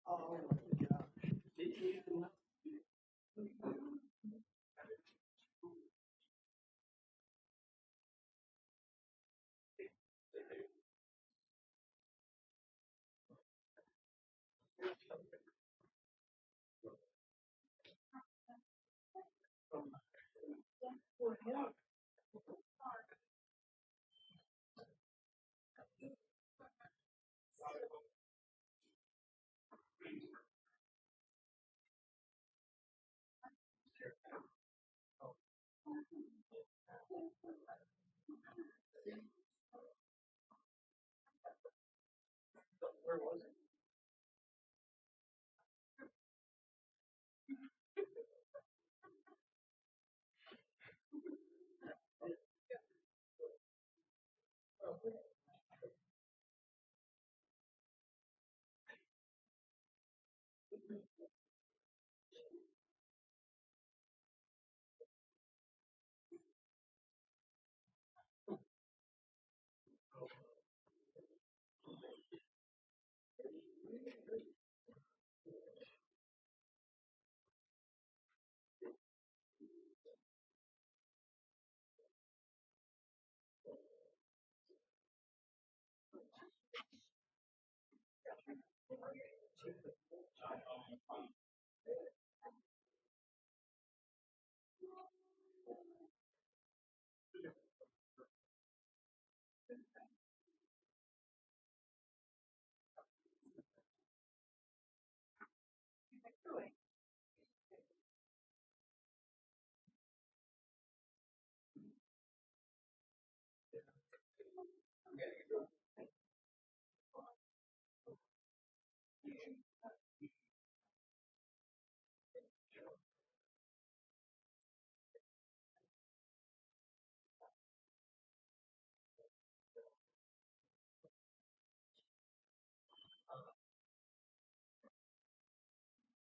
Oh my God. Where was it?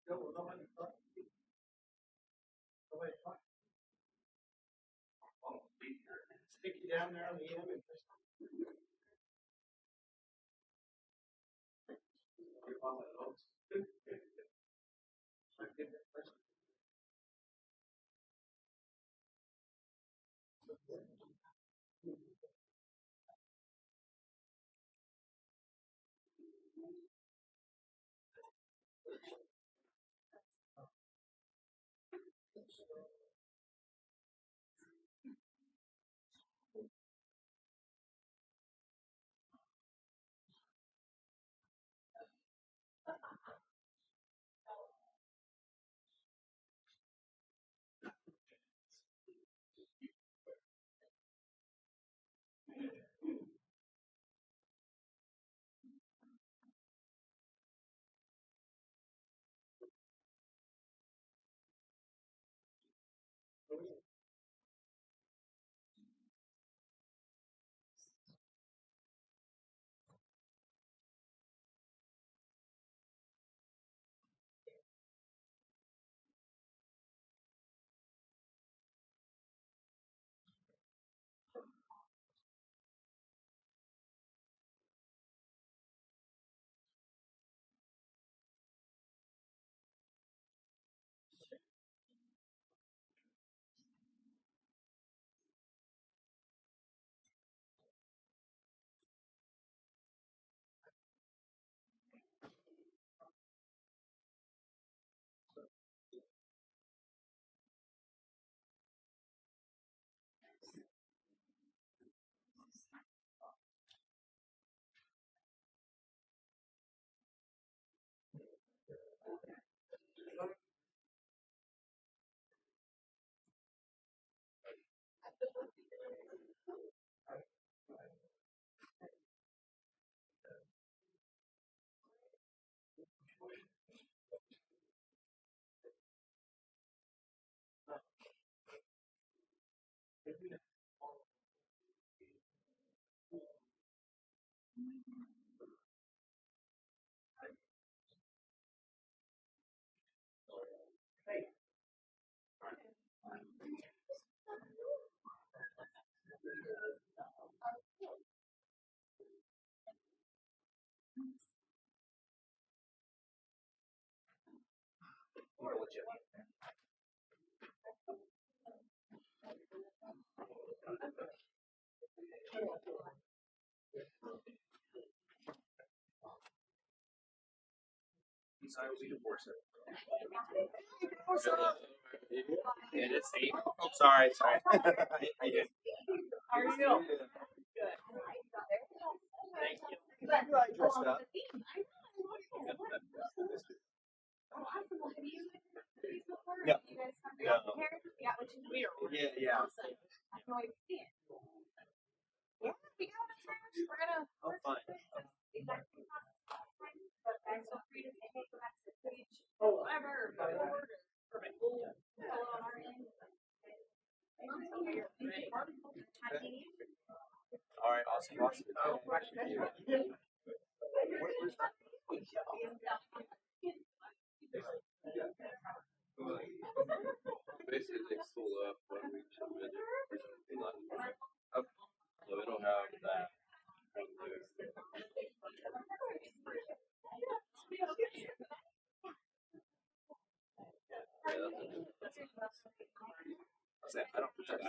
No, nobody thought. Nobody thought. Stick you down there on the end and just give all the notes. And it's 8. Oh, sorry. I did. How are you doing? Good. Thank you. Dressed up. No. Yeah. Oh, fine. All right, awesome. Basically, they pull up when we submit it. So it'll have that from there. I don't put that.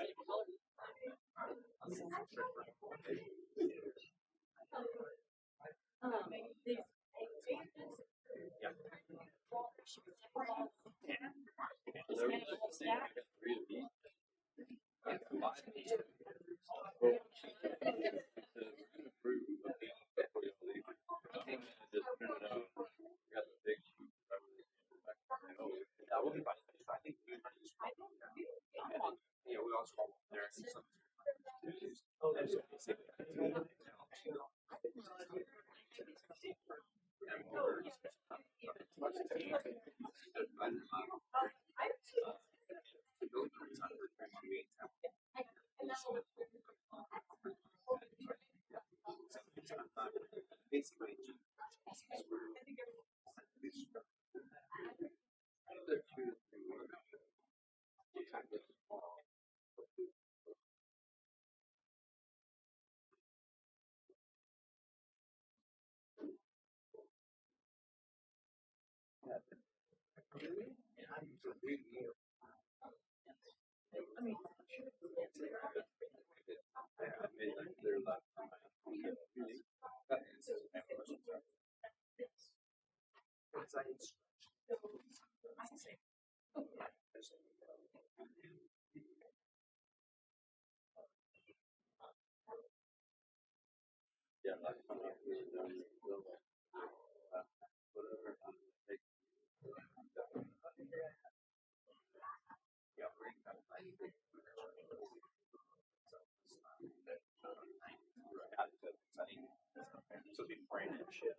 So be brand and shit.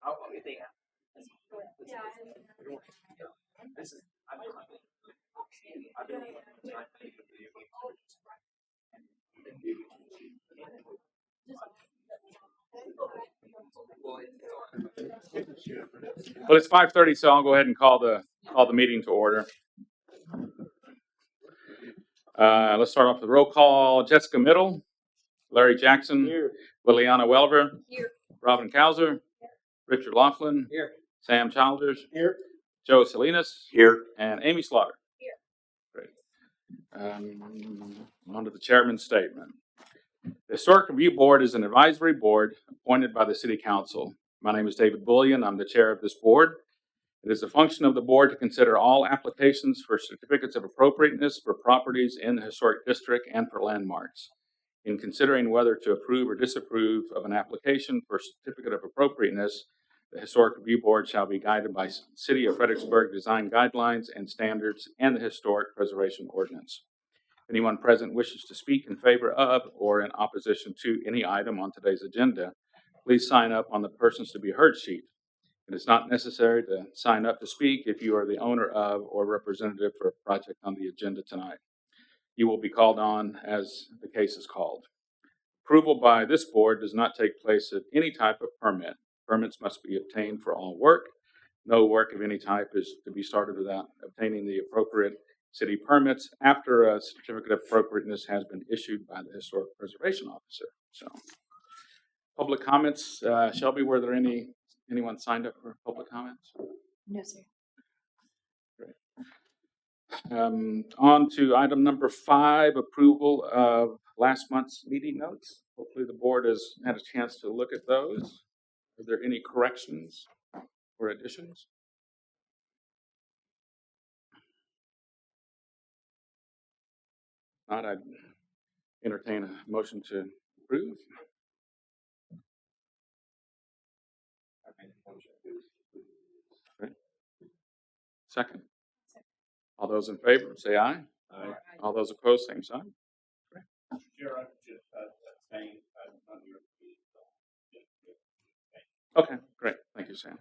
How long do they have? This is I've been Well, it's 5:30, so I'll go ahead and call the meeting to order. Let's start off with roll call. Jessica Middle, Larry Jackson, Here. Liliana Welver, Here. Robin Kauser, Richard Laughlin, Here. Sam Childers, Here. Joe Salinas, here. and Amy Slaughter. Here. Great. On to the chairman's statement. The Historic Review Board is an advisory board appointed by the City Council. My name is David Bullion. I'm the chair of this board. It is a function of the board to consider all applications for certificates of appropriateness for properties in the historic district and for landmarks. In considering whether to approve or disapprove of an application for certificate of appropriateness, the Historic Review Board shall be guided by City of Fredericksburg design guidelines and standards and the Historic Preservation Ordinance. If anyone present wishes to speak in favor of or in opposition to any item on today's agenda, please sign up on the persons to be heard sheet. It is not necessary to sign up to speak if you are the owner of or representative for a project on the agenda tonight. You will be called on as the case is called. Approval by this board does not take place of any type of permit. Permits must be obtained for all work. No work of any type is to be started without obtaining the appropriate city permits after a certificate of appropriateness has been issued by the Historic Preservation Officer. So, public comments. Shelby, were there any Anyone signed up for public comments? No, sir. On to item number 5, approval of last month's meeting notes. Hopefully the board has had a chance to look at those. Are there any corrections or additions? Not, I'd entertain a motion to approve. Okay. Second. All those in favor, say aye. Aye. All those opposed, same sign. Chair, I just abstain. I'm on your meeting. Okay, great. Thank you, Sam.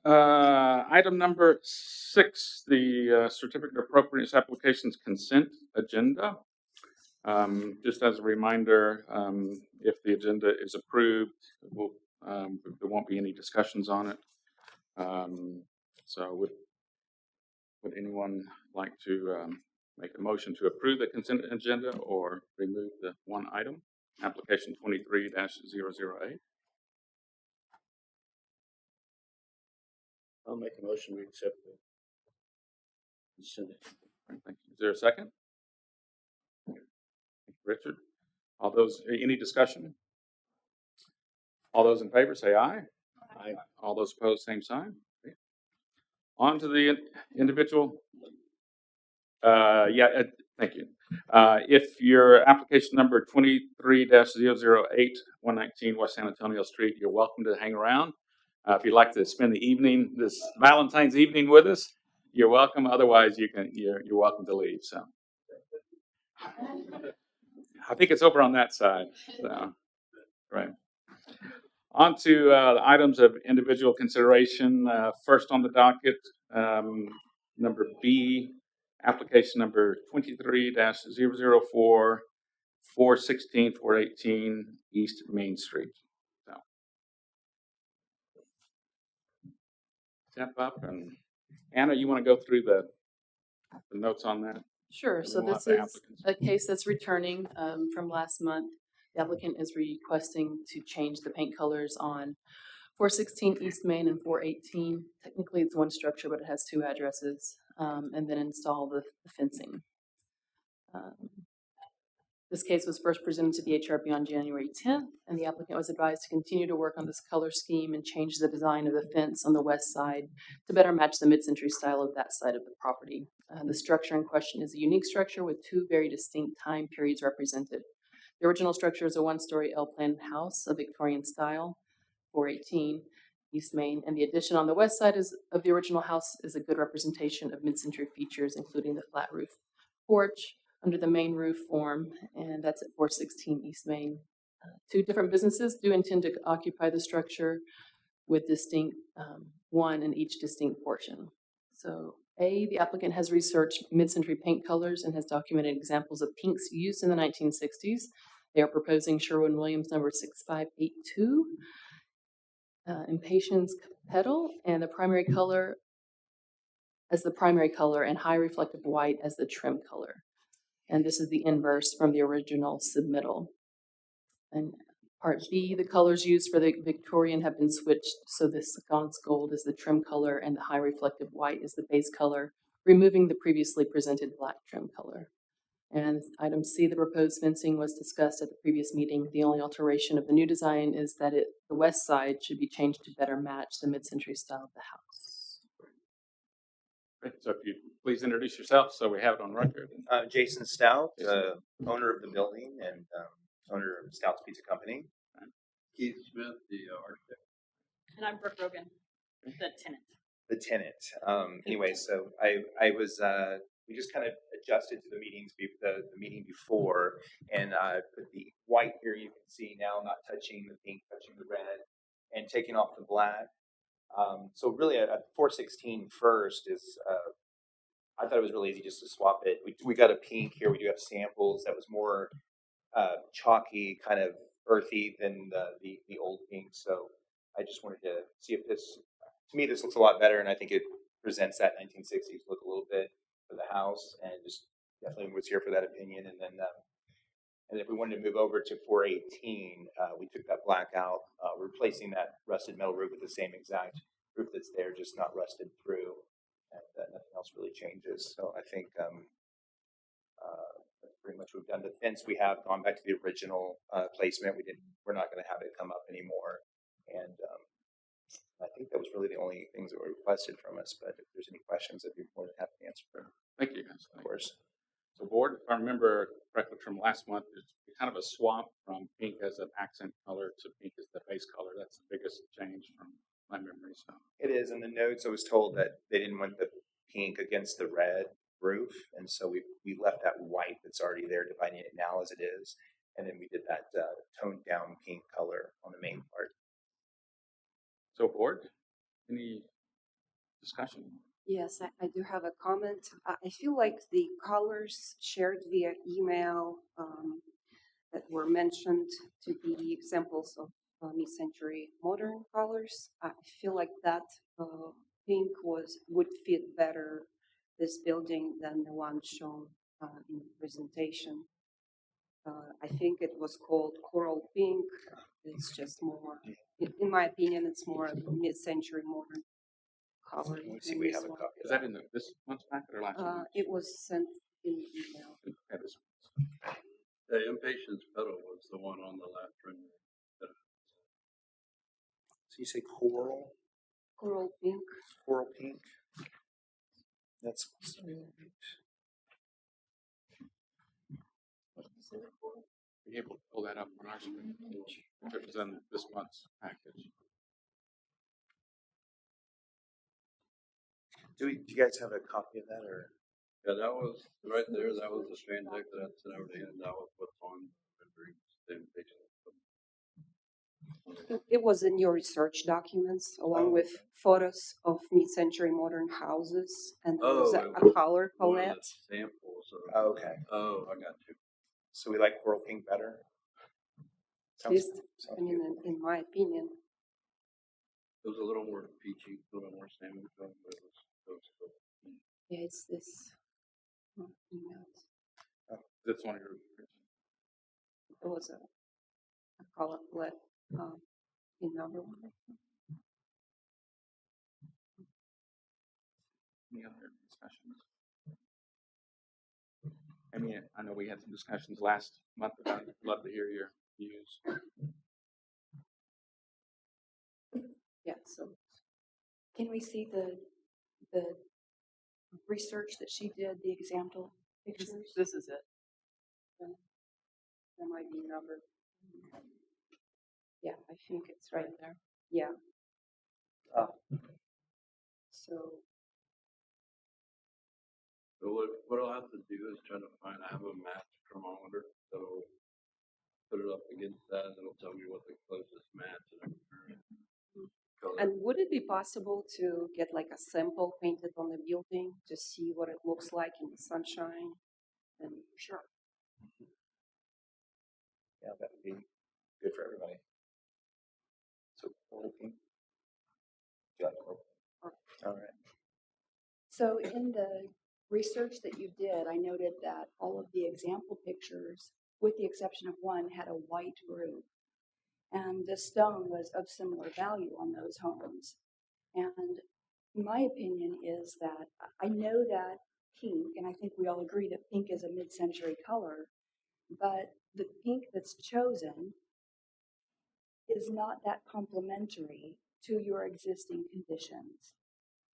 Item number 6, the certificate of appropriateness applications consent agenda. Just as a reminder, if the agenda is approved, there won't be any discussions on it. So would anyone like to make a motion to approve the consent agenda or remove the one item, application 23-008? I'll make a motion, we accept the consent. Thank you. Is there a second? Thank you, Richard. All those, any discussion? All those in favor say aye. Aye. All those opposed, same sign. Okay. On to the individual. Thank you. If your application number 23-008, 119 West San Antonio Street, you're welcome to hang around. If you'd like to spend the evening, this Valentine's evening with us, you're welcome. Otherwise, you're welcome to leave. So, I think it's over on that side. So, right. On to items of individual consideration. First on the docket, number B, application number 23-004, 416, 418 East Main Street. So, step up, and Anna, you want to go through the notes on that? Sure. And So then we'll this have the is applicants. a case that's returning from last month. The applicant is requesting to change the paint colors on 416 East Main and 418. Technically, it's one structure, but it has 2 addresses, and then install the fencing. This case was first presented to the HRB on January 10th, and the applicant was advised to continue to work on this color scheme and change the design of the fence on the west side to better match the mid-century style of that side of the property. The structure in question is a unique structure with 2 very distinct time periods represented. The original structure is a 1-story L-plan house of Victorian style, 418 East Main, and the addition on the west side of the original house is a good representation of mid-century features, including the flat roof porch under the main roof form, and that's at 416 East Main. 2 different businesses do intend to occupy the structure with distinct, one in each distinct portion. So the applicant has researched mid-century paint colors and has documented examples of pinks used in the 1960s. They are proposing Sherwin-Williams number 6582, Impatiens petal, and the primary color as the primary color and high reflective white as the trim color. And this is the inverse from the original submittal. And part B, the colors used for the Victorian have been switched, so the sconce gold is the trim color and the high reflective white is the base color, removing the previously presented black trim color. And item C, the proposed fencing was discussed at the previous meeting. The only alteration of the new design is that the west side should be changed to better match the mid-century style of the house. So if you please introduce yourself so we have it on record. Jason Stout, owner of the building and owner of Stout's Pizza Company. Keith Smith, the architect. And I'm Brooke Rogan, the tenant. The tenant. Anyway, so I was we just kind of adjusted to the meetings the meeting before, and put the white here you can see now, not touching the pink, touching the red, and taking off the black. So really at 416 first is I thought it was really easy just to swap it. We got a pink here. We do have samples that was more chalky, kind of earthy than the old pink. So I just wanted to see if this, to me, this looks a lot better, and I think it presents that 1960s look a little bit for the house, and just definitely was here for that opinion. And then And if we wanted to move over to 418, we took that black out, replacing that rusted metal roof with the same exact roof that's there, just not rusted through, and nothing else really changes. So I think that's pretty much what we've done. The fence, we have gone back to the original placement. We're not going to have it come up anymore, and I think that was really the only things that were requested from us. But if there's any questions, I'd be more than happy to answer them. Thank you, guys. Of course. So board, if I remember correctly from last month, it's kind of a swap from pink as an accent color to pink as the base color. That's the biggest change from my memory. So It is. In the notes, I was told that they didn't want the pink against the red roof, and so we left that white that's already there, dividing it now as it is, and then we did that toned down pink color on the main part. So board, any discussion? Yes, I do have a comment. I feel like the colors shared via email that were mentioned to be examples of mid-century modern colors. I feel like that pink would fit better this building than the one shown in the presentation. I think it was called coral pink. It's just more, in my opinion, it's more of a mid-century modern color. Let me see, we have a copy Is of that in this month's packet or last month? It was sent in email. Okay, this The Impatience Pedal was the one on the left rendering. So you say coral? Coral pink. Coral pink? That's Were you able to pull that up on our screen? If it was in this month's package. Do you guys have a copy of that, or? Yeah, that was right there. That was the strand deck that I sent over to him. That was what's on rendering the Impatience. It was in your research documents along with photos of mid-century modern houses, and there was a color palette. Samples. Oh, okay. Oh, I got you. So we like coral pink better? Sounds good. In my opinion. It was a little more peachy, a little more salmon color, but it was Yeah, it's this emails. That's one of your. It was a color palette in number one. Any other discussions? I mean, I know we had some discussions last month, but I'd love to hear your views. Yeah, so Can we see the research that she did, the example pictures? This is it. that might be number. Yeah, I think it's right Right there. Yeah. So what I'll have to do is try to find, I have a match thermometer, so put it up against that, and it'll tell me what the closest match is. and would it be possible to get like a sample painted on the building to see what it looks like in the sunshine? And sure. Yeah, that would be good for everybody. So coral pink? Do you like coral? All right. So in the research that you did, I noted that all of the example pictures, with the exception of one, had a white roof. And the stone was of similar value on those homes. And my opinion is that I know that pink, and I think we all agree that pink is a mid-century color, but the pink that's chosen is not that complementary to your existing conditions.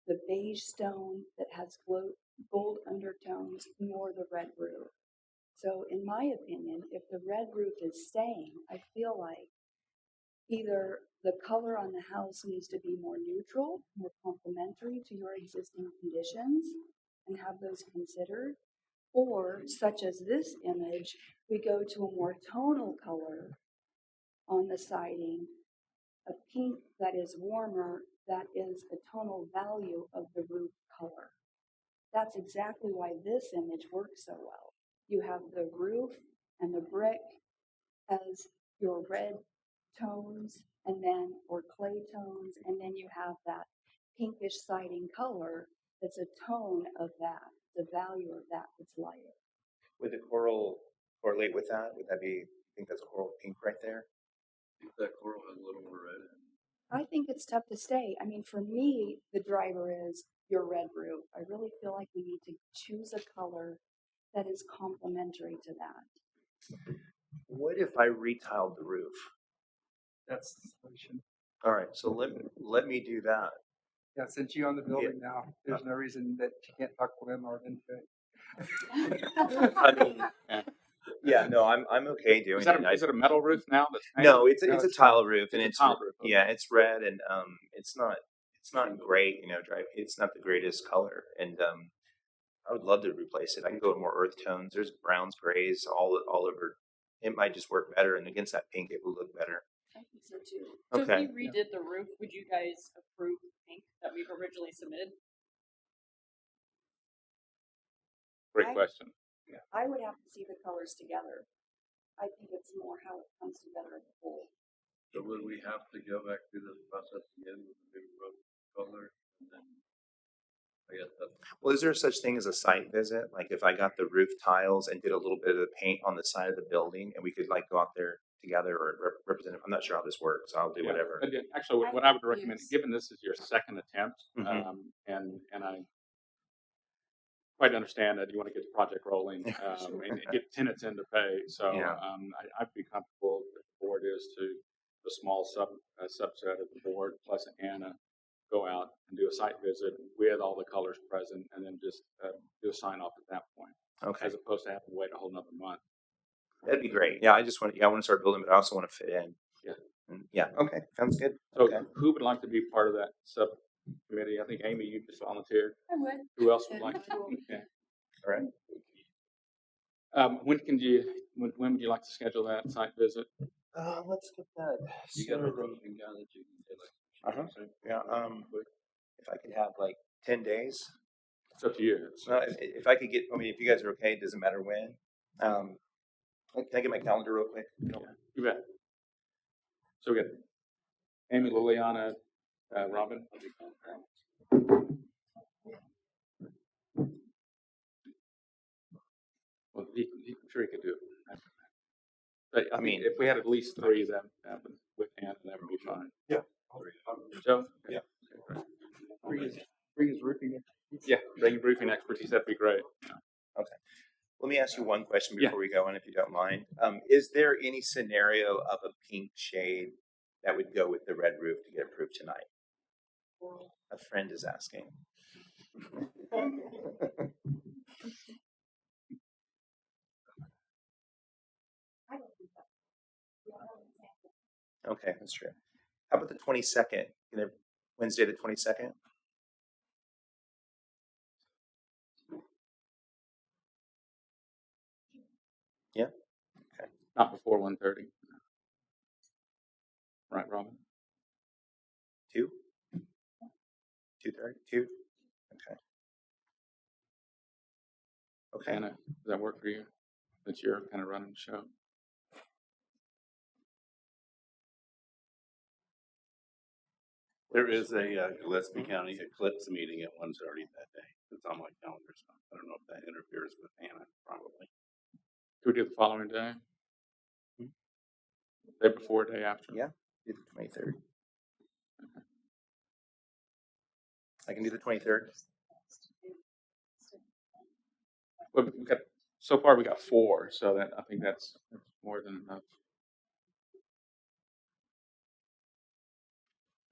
The beige stone that has gold undertones, nor the red roof. So in my opinion, if the red roof is staying, I feel like either the color on the house needs to be more neutral, more complementary to your existing conditions, and have those considered, or such as this image, we go to a more tonal color on the siding, a pink that is warmer, that is the tonal value of the roof color. That's exactly why this image works so well. You have the roof and the brick as your red tones, and then, or clay tones, and then you have that pinkish siding color that's a tone of that, the value of that that's lighter. Would the coral correlate with that? Would that be, I think that's a coral pink right there? I think that coral has a little more red in it. I think it's tough to say. I mean, for me, the driver is your red roof. I really feel like we need to choose a color that is complementary to that. What if I retiled the roof? That's the solution. All right, so let me do that. Yeah, since you own the building now, there's no reason that you can't talk to them or into it. I mean, yeah, no, I'm okay doing it. Is it a metal roof now? That's No, it's No, a it's tile roof, and it's a tile roof, okay. yeah, it's red, and it's not great, you know, it's not the greatest color, and I would love to replace it. I can go with more earth tones. There's browns, grays, all over. It might just work better, and against that pink, it would look better. I think so too. So Okay. if we redid the roof, would you guys approve the pink that we've originally submitted? Great question. I would have to see the colors together. I think it's more how it comes together as a whole. So would we have to go back through this process again with the new roof color? And then I guess that's Well, is there such thing as a site visit? Like if I got the roof tiles and did a little bit of the paint on the side of the building, and we could like go out there together or represent it. I'm not sure how this works. I'll do Yeah. whatever. Again, actually, what I would recommend, Yes. given this is your second attempt, Mhm. and I quite understand that you want to get the project rolling and get tenants in to pay. So Yeah. I'd be comfortable if the board is to the small subset of the board plus Anna go out and do a site visit with all the colors present, and then just do a sign off at that point, Okay. as opposed to having to wait a whole nother month. That'd be great. Yeah, I want to start building, but I also want to fit in. Yeah. Yeah. Okay. Sounds good. So Okay. who would like to be part of that subcommittee? I think Amy, you just volunteered. I would. Who else would like to? Okay. All right. When would you like to schedule that site visit? Let's get that. you got a roofing guy that you can get like. Yeah. If I could have like 10 days. It's up to you. It's, If I could get, I mean, if you guys are okay, it doesn't matter when. Can I get my calendar real quick? you bet. So we got Amy, Liliana, Robin. Well, I'm sure he could do it. But I mean, if we had at least three, that would, with Anna, that would be fine. Yeah. Joe? Yeah. Okay, great. Bring his roofing. Yeah, bring roofing expertise. That'd be great. Let me ask you one question Yeah. before we go on, if you don't mind. Is there any scenario of a pink shade that would go with the red roof to get approved tonight? A friend is asking. Okay, that's true. How about the 22nd? Wednesday the 22nd? Yeah. Okay. Not before 1:30. Right, Robin? 2? 2:30? 2? Okay. Okay. Anna, does that work for you? Since you're kind of running the show. There is a Gillespie County Eclipse meeting at 1:30 that day. It's on my calendar, so I don't know if that interferes with Anna, probably. Could we do the following day? Day before, day after? Yeah, do the 23rd. I can do the 23rd. Well, so far we got 4, so that I think that's more than enough.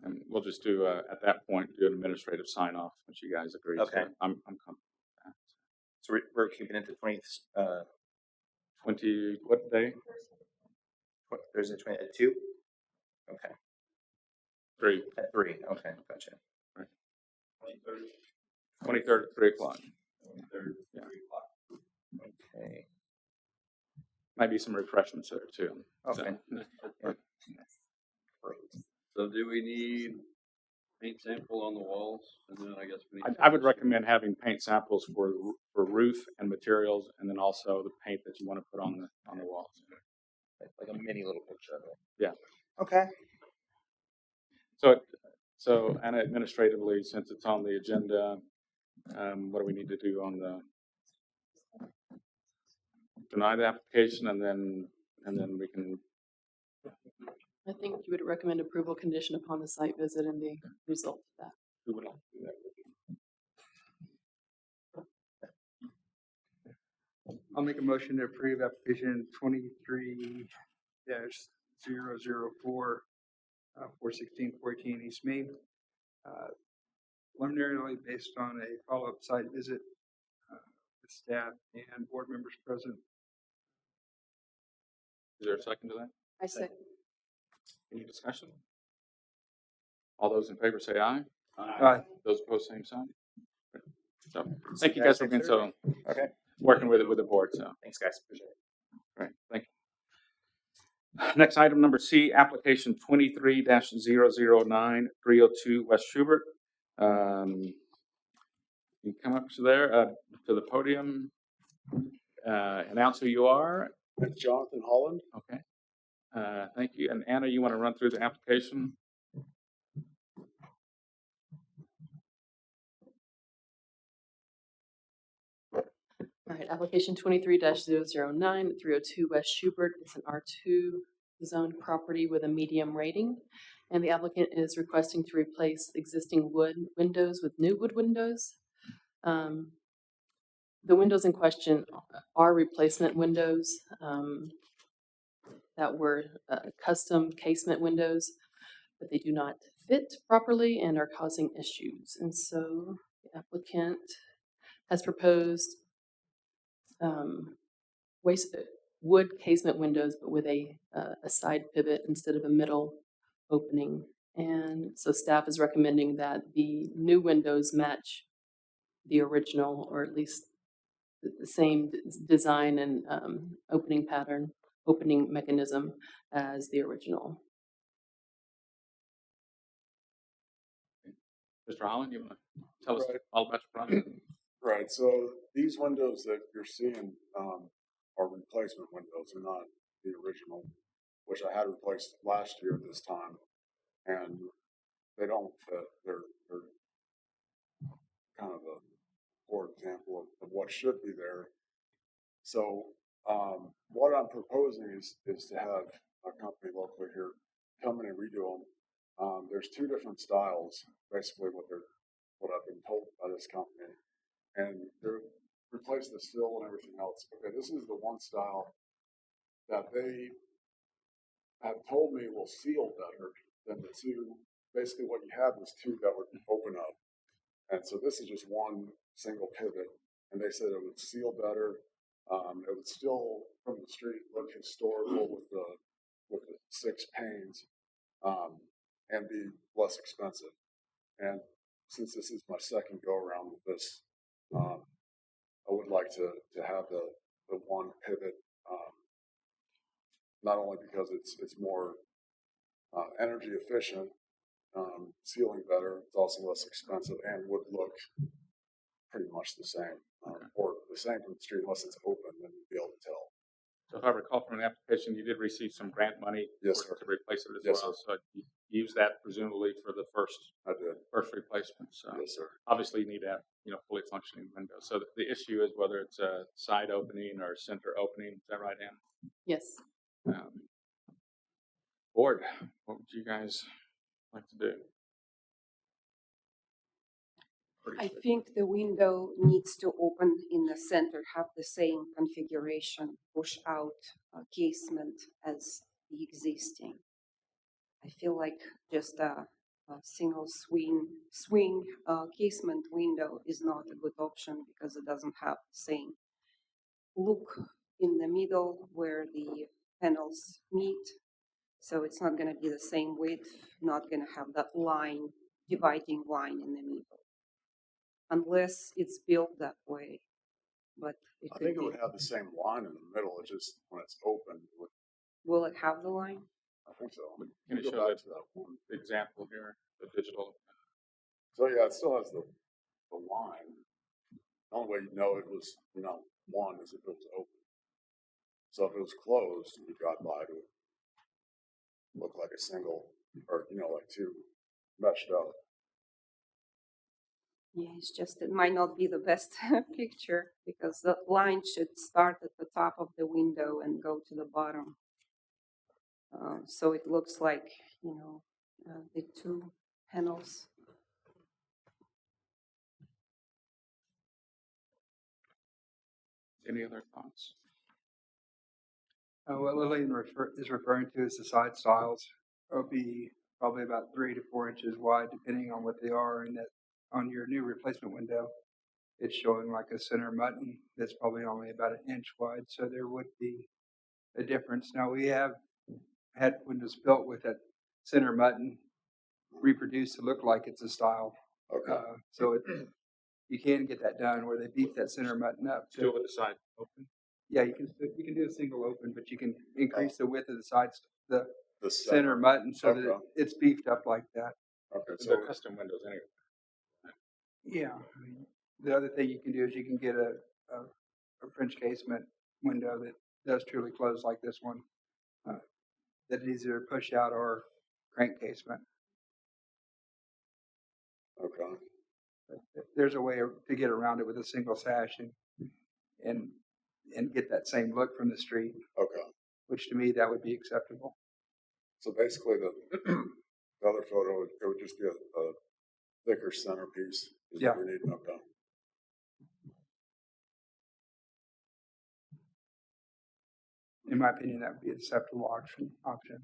And we'll just do at that point do an administrative sign off, which you guys agree Okay. to. I'm comfortable with that. So we're keeping it to 20. 20 what day? Thursday 20 at 2. Okay. 3. At 3. Okay, gotcha. 23rd at 3 o'clock. 23rd, Yeah. 3 o'clock. Okay. Might be some refreshments there too. Okay. So, So do we need paint sample on the walls? And then I guess we need. I would recommend having paint samples for roof and materials, and then also the paint that you want to put on the walls. Like a mini little picture of it. Yeah. Okay. So Anna, administratively, since it's on the agenda, what do we need to do on the? deny the application and then we can, I think you would recommend approval condition upon the site visit and the result of that. who would like to do that? I'll make a motion to approve application 23-004, 41614 East Main. Preliminarily based on a follow-up site visit with staff and board members present. Is there a second to that? I second. Any discussion? All those in favor say aye. Aye. Those opposed, same sign. So, thank you guys for being so, Okay. working with the board, so. Thanks, guys. Appreciate it. Great, thank you. Next item, number C, application 23-009 302 West Schubert. You come up to there, to the podium, announce who you are. It's Jonathan Holland. Okay. Thank you. And Anna, you want to run through the application? All right, application 23-009 302 West Schubert. It's an R2 zoned property with a medium rating. And the applicant is requesting to replace existing wood windows with new wood windows. The windows in question are replacement windows that were custom casement windows, but they do not fit properly and are causing issues. And so the applicant has proposed wood casement windows, but with a side pivot instead of a middle opening. And so staff is recommending that the new windows match the original, or at least the same design and opening pattern, opening mechanism as the original. Mr. Holland, you want to tell us Right. all about your project? Right. So these windows that you're seeing are replacement windows. They're not the original, which I had replaced last year this time, and they don't fit. They're kind of a poor example of what should be there. So what I'm proposing is to have a company locally here come in and redo them. There's two different styles, basically what I've been told by this company, and they're replace the sill and everything else. Okay, this is the one style that they have told me will seal better than the two. Basically, what you had was two that would open up, and so this is just one single pivot. And they said it would seal better. It would still, from the street, look historical with the 6 panes, and be less expensive. And since this is my second go around with this, I would like to have the one pivot, not only because it's more energy efficient, sealing better, it's also less expensive, and would look pretty much the same, or the same from the street unless it's open, then you'd be able to tell. So if I recall from the application, you did receive some grant money Yes, sir. to replace it as Yes, well. sir. So you used that presumably for the first I did. replacement. So Yes, sir. obviously you need to have fully functioning windows. So the issue is whether it's a side opening or center opening. Is that right, Ann? Yes. Board, what would you guys like to do? I think the window needs to open in the center, have the same configuration, push out casement as the existing. I feel like just a single swing casement window is not a good option because it doesn't have the same look in the middle where the panels meet. So it's not going to be the same width, not going to have that line, dividing line in the middle. Unless it's built that way, but I think it would have the same line in the middle. It just when it's open, will it have the line? I think so. Can you Go show back that to that one? example here, the digital? So yeah, it still has the line. The only way you know it was one is if it was open. So if it was closed and you got by, it would look like a single, or like two meshed up. Yeah, it's just it might not be the best picture because the line should start at the top of the window and go to the bottom. So it looks like, the two panels. Any other thoughts? What Lillian is referring to is the side stiles. It'll be probably about 3 to 4 inches wide, depending on what they are. And that on your new replacement window, it's showing like a center mutton that's probably only about an inch wide. So there would be a difference. Now we have had windows built with that center mutton reproduced to look like it's a style. Okay. You can get that done where they beef that center mutton up. Still with the side open? Yeah, you can do a single open, but you can increase the width of the sides, the The center mutton, so that Okay. it's beefed up like that. Okay. So They're custom windows anyway. Yeah. I mean, the other thing you can do is you can get a French casement window that does truly close like this one. That is either push out or crank casement. okay. But there's a way to get around it with a single sash and get that same look from the street, Okay. which to me that would be acceptable. So basically, the other photo, it would just be a thicker centerpiece. Is Yeah. what we need. Okay. In my opinion, that would be an acceptable option. Okay.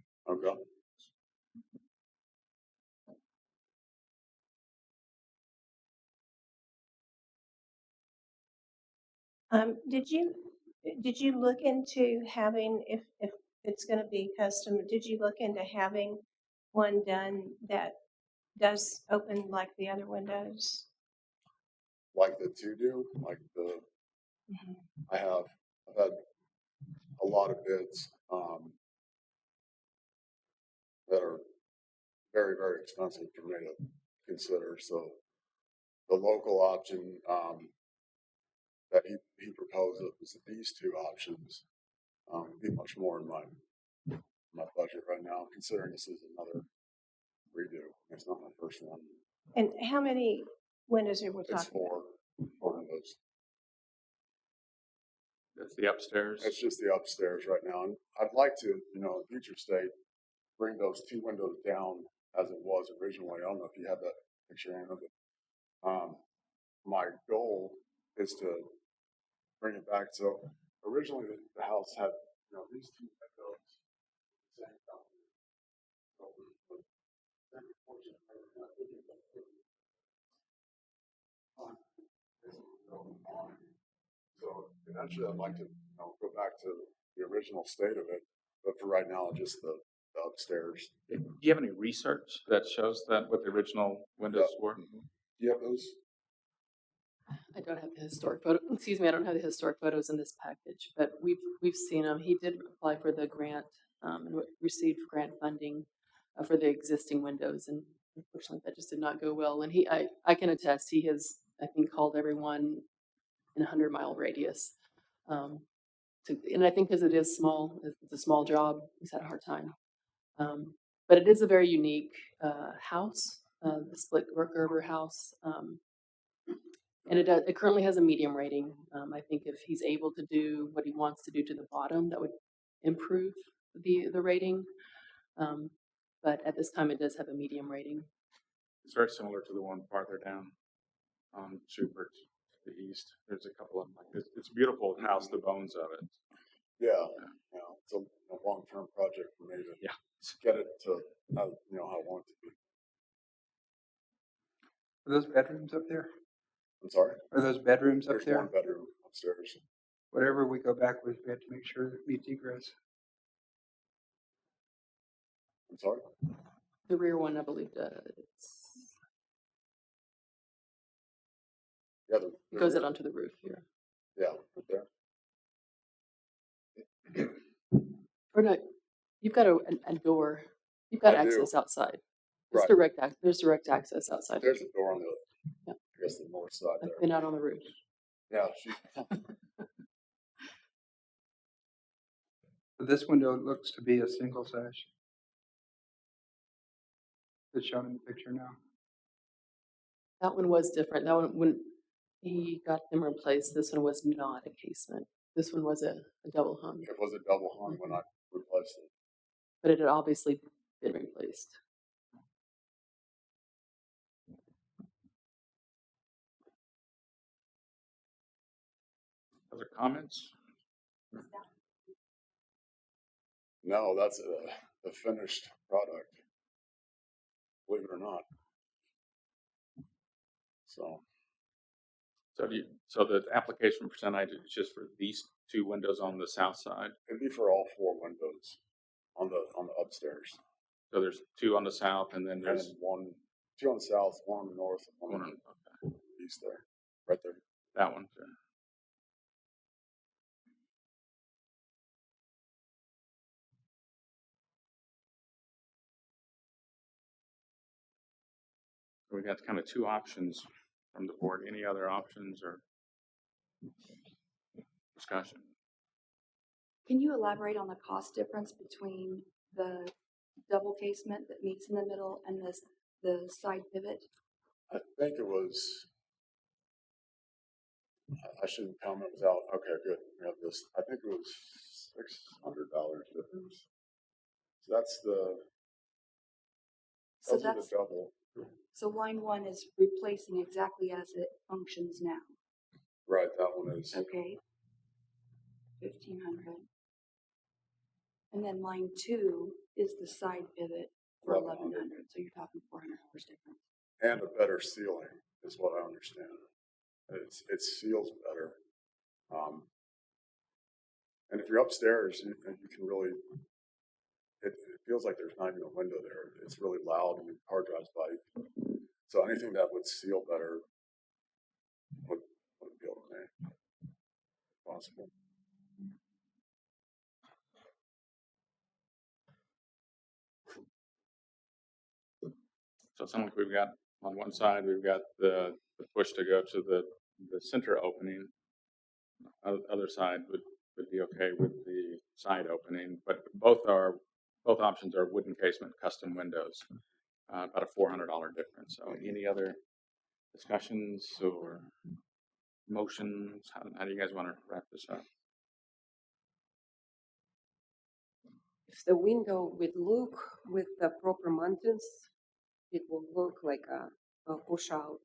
Did you look into having, if it's gonna be custom, did you look into having one done that does open like the other windows? Like the two do, like the I've had a lot of bids that are very, very expensive for me to consider. So the local option that he proposed was these two options would be much more in my budget right now, considering this is another redo. It's not my first one. And how many windows are we It's talking about? four windows. That's the upstairs. It's just the upstairs right now, and I'd like to, in future state, bring those two windows down as it was originally. I don't know if you have that picture in of it. My goal is to bring it back. So originally the house had, these two windows. Same company. So eventually I'd like to go back to the original state of it, but for right now, just the upstairs. Do you have any research that shows that what the original windows were? Do you have those? I don't have the historic photo. Excuse me, I don't have the historic photos in this package, but we've seen them. He did apply for the grant and received grant funding for the existing windows, and unfortunately, that just did not go well. And I can attest, he has, I think, called everyone in a 100-mile radius. And I think because it is small, it's a small job. He's had a hard time. But it is a very unique house, the split Gerber house. And it currently has a medium rating. I think if he's able to do what he wants to do to the bottom, that would improve the rating. But at this time, it does have a medium rating. It's very similar to the one farther down on Schubert to the east. There's a couple of them like this. It's a beautiful house, the bones of it. Yeah. It's a long-term project for me to get it to how I want it to be. Are those bedrooms up there? I'm sorry? Are those bedrooms up There's there? one bedroom upstairs. Whatever we go back with, we have to make sure that it meets egress. I'm sorry? The rear one, I believe, it goes out onto the roof here. Yeah, right there. Or no, you've got a door. You've got access outside. There's direct access outside. There's a door on the, I guess, the north side there. I've been out on the roof. Yeah. So this window looks to be a single sash. It's shown in the picture now. That one was different. That one, when he got them replaced, this one was not a casement. This one was a double hung, It was a double hung when I replaced it. but it had obviously been replaced. Other comments? No, that's the finished product, believe it or not. So So the application percentage is just for these two windows on the south side? it'd be for all 4 windows on the upstairs. So there's two on the south and then And there's then 2 on the south, 1 on the north, one one on on, the okay, east there, right there. that one too. So we got kind of two options from the board. Any other options or discussion? Can you elaborate on the cost difference between the double casement that meets in the middle and the side pivot? I think it was, I shouldn't comment without, okay, good, we have this. I think it was $600 difference. So that's the, So those are the that's, double. so line 1 is replacing exactly as it functions now. Right, that one is. Okay. 1,500. And then line 2 is the side pivot for 1,100. So you're talking $400 difference. And a better sealing is what I understand. It seals better. And if you're upstairs, you can really, it feels like there's not even a window there. It's really loud when the car drives by. So anything that would seal better would be okay. Possible. So it sounds like we've got on one side, we've got the push to go to the center opening. Other side would be okay with the side opening, but both options are wooden casement custom windows, about a $400 difference. So any other discussions or motions? How do you guys want to wrap this up? If the window would look with the proper mountains, it will look like a push out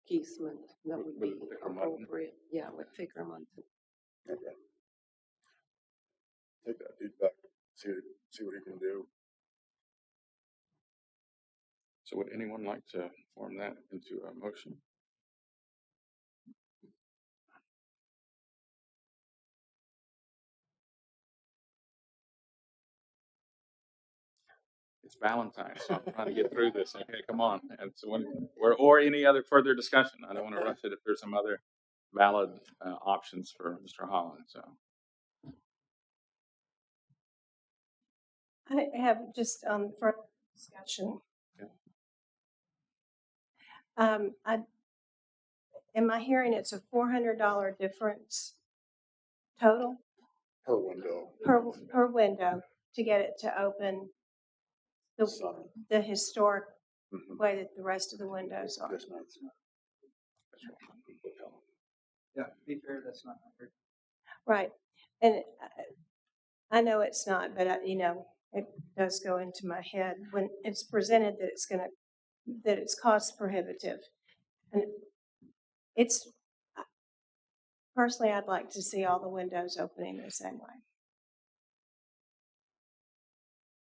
casement that would be With thicker mountain? appropriate. Yeah, with thicker mountain. Okay. Take that feedback, see what he can do. So would anyone like to form that into a motion? It's Valentine's, so I'm trying to get through this. Okay, come on. And so or any other further discussion. I don't want to rush it if there's some other valid options for Mr. Holland. So I have just further discussion. Okay. Am I hearing it's a $400 difference total Per window. per window to get it to open the historic way that the rest of the windows are? Yes, ma'am. Yeah, to be fair, that's not accurate. Right, and I know it's not, but it does go into my head when it's presented that it's cost prohibitive, and it's personally I'd like to see all the windows opening the same way.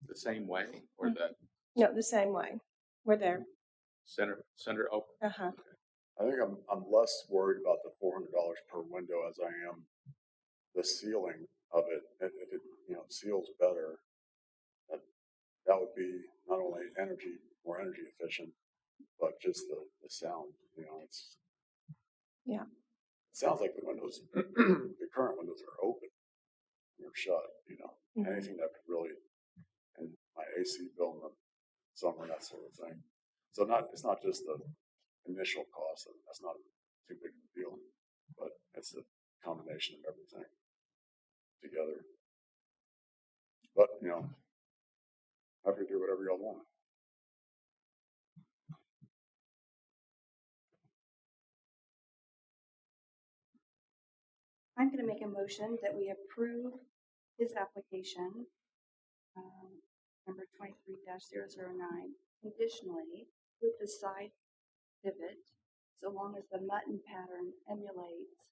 the same way or the No, the same way. We're there. center open. Uh-huh. I think I'm less worried about the $400 per window as I am the sealing of it. If it seals better, that would be not only more energy efficient, but just the sound. It's Yeah. It sounds like the windows, the current windows are open or shut. Anything that could really, and my AC bill in the summer, that sort of thing. So it's not just the initial cost. That's not too big of a deal, but it's a combination of everything together. But happy to do whatever y'all want. I'm going to make a motion that we approve his application, number 23-009, conditionally with the side pivot, so long as the mutton pattern emulates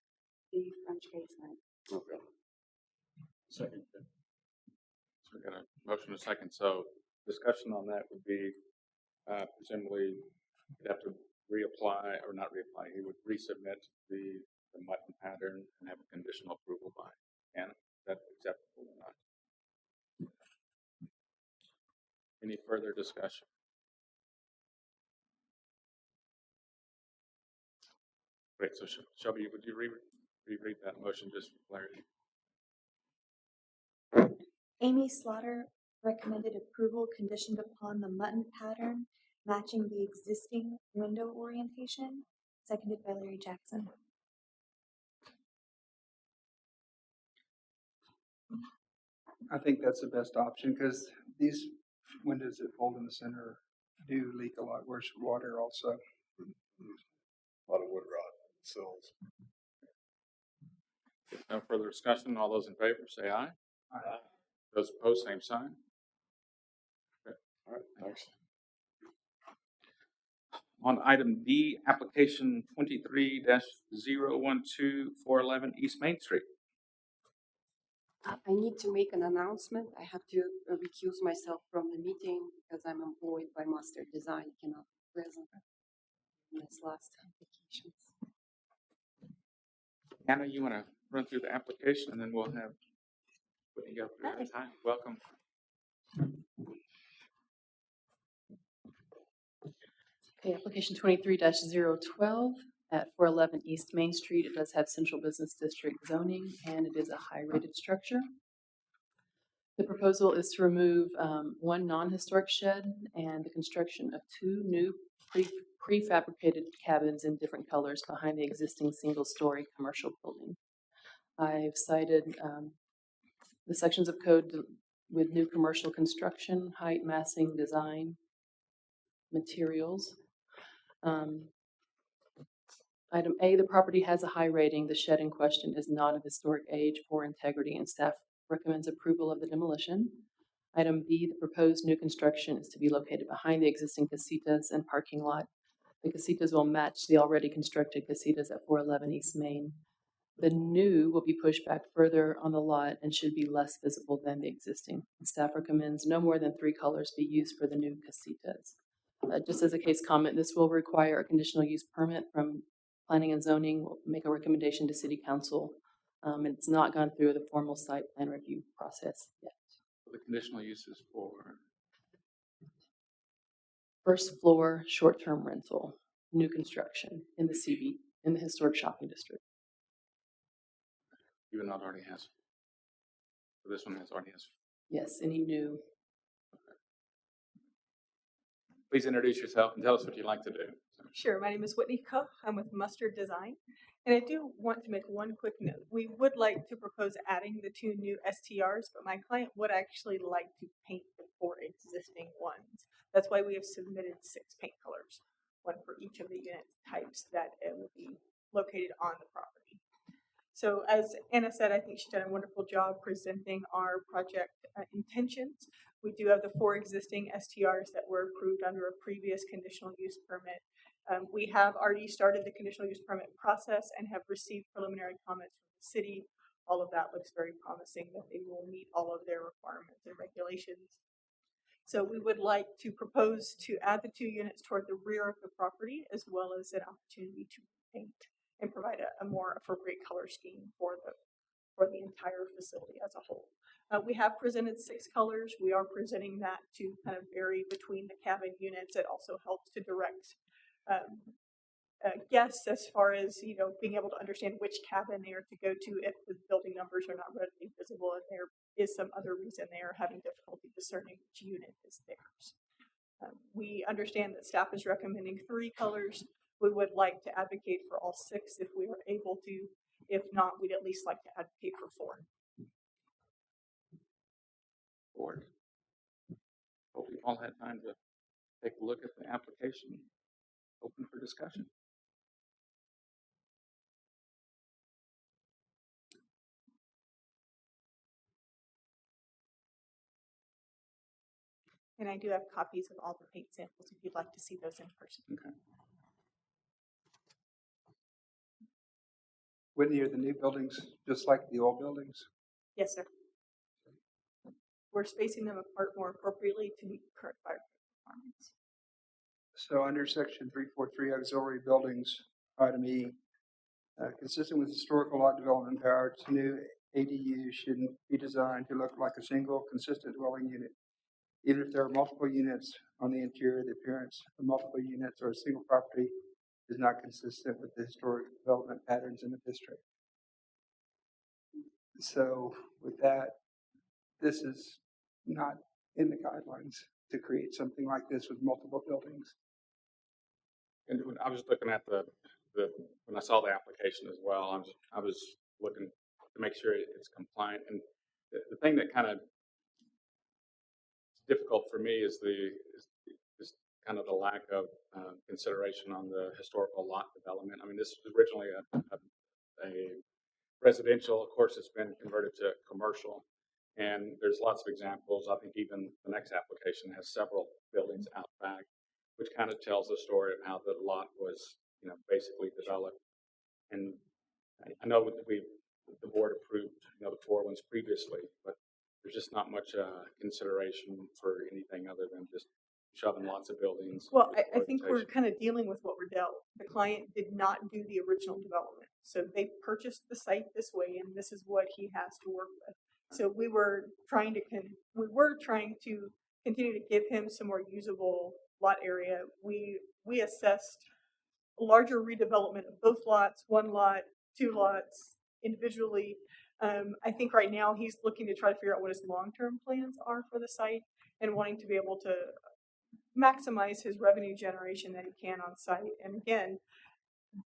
the French casement. Okay. Second. So we got a motion and a second. So discussion on that would be presumably you'd have to reapply, or not reapply, he would resubmit the mutton pattern and have a conditional approval by Anna. Is that acceptable or not? Any further discussion? Great. So Shelby, would you reread that motion just for clarity? Amy Slaughter recommended approval conditioned upon the mutton pattern matching the existing window orientation, seconded by Larry Jackson. I think that's the best option because these windows that fold in the center do leak a lot worse water also. A lot of wood rot sills. If no further discussion, all those in favor say aye. Aye. Those opposed, same sign. Okay. All right, thanks. On item D, application 23-012-411 East Main Street. I need to make an announcement. I have to recuse myself from the meeting because I'm employed by Master Design, cannot be present in this last applications. Anna, you want to run through the application and then we'll have put you up there at time. Welcome. Okay, application 23-012 at 411 East Main Street. It does have central business district zoning and it is a high rated structure. The proposal is to remove one non-historic shed and the construction of two new prefabricated cabins in different colors behind the existing single-story commercial building. I've cited the sections of code with new commercial construction, height, massing, design, materials. Item A, the property has a high rating. The shed in question is not of historic age or integrity, and staff recommends approval of the demolition. Item B, the proposed new construction is to be located behind the existing casitas and parking lot. The casitas will match the already constructed casitas at 411 East Main. The new will be pushed back further on the lot and should be less visible than the existing. Staff recommends no more than 3 colors be used for the new casitas. Just as a case comment, this will require a conditional use permit from Planning and Zoning. We'll make a recommendation to City Council. It's not gone through the formal site plan review process yet. The conditional uses for First floor, short-term rental, new construction in the CB, in the historic shopping district. even though it already has. So this one already has. Yes, any new. Please introduce yourself and tell us what you'd like to do. Sure, my name is Whitney Koch. I'm with Mustard Design. And I do want to make one quick note. We would like to propose adding the 2 new STRs, but my client would actually like to paint the 4 existing ones. That's why we have submitted 6 paint colors, 1 for each of the unit types that will be located on the property. So as Anna said, I think she's done a wonderful job presenting our project intentions. We do have the 4 existing STRs that were approved under a previous conditional use permit. We have already started the conditional use permit process and have received preliminary comments from the city. All of that looks very promising that they will meet all of their requirements and regulations. So we would like to propose to add the 2 units toward the rear of the property, as well as an opportunity to paint and provide a more appropriate color scheme for the entire facility as a whole. We have presented 6 colors. We are presenting that to kind of vary between the cabin units. It also helps to direct guests as far as, being able to understand which cabin they are to go to if the building numbers are not readily visible and there is some other reason they are having difficulty discerning which unit is theirs. We understand that staff is recommending 3 colors. We would like to advocate for all 6 if we are able to. If not, we'd at least like to advocate for 4. Board. Hope you all had time to take a look at the application. Open for discussion. And I do have copies of all the paint samples if you'd like to see those in person. Okay. Whitney, are the new buildings just like the old buildings? Yes, sir. We're spacing them apart more appropriately to meet current fire requirements. So under section 343 auxiliary buildings, item E, consistent with historical lot development power, its new ADU should be designed to look like a single consistent dwelling unit. Even if there are multiple units on the interior, the appearance of multiple units or a single property is not consistent with the historic development patterns in the district. So with that, this is not in the guidelines to create something like this with multiple buildings. And when I was looking at the when I saw the application as well, I was looking to make sure it's compliant. And the thing that kind of difficult for me is kind of the lack of consideration on the historical lot development. I mean, this was originally a residential. Of course, it's been converted to commercial, and there's lots of examples. I think even the next application has several buildings out back, which kind of tells the story of how the lot was, basically developed. And I know that the board approved, the 4 ones previously, but there's just not much consideration for anything other than just shoving lots of buildings. Well, I think we're kind of dealing with what we're dealt. The client did not do the original development. So they purchased the site this way, and this is what he has to work with. So we were trying to continue to give him some more usable lot area. We assessed a larger redevelopment of both lots, 1 lot, 2 lots individually. I think right now he's looking to try to figure out what his long-term plans are for the site and wanting to be able to maximize his revenue generation that he can on site. And again,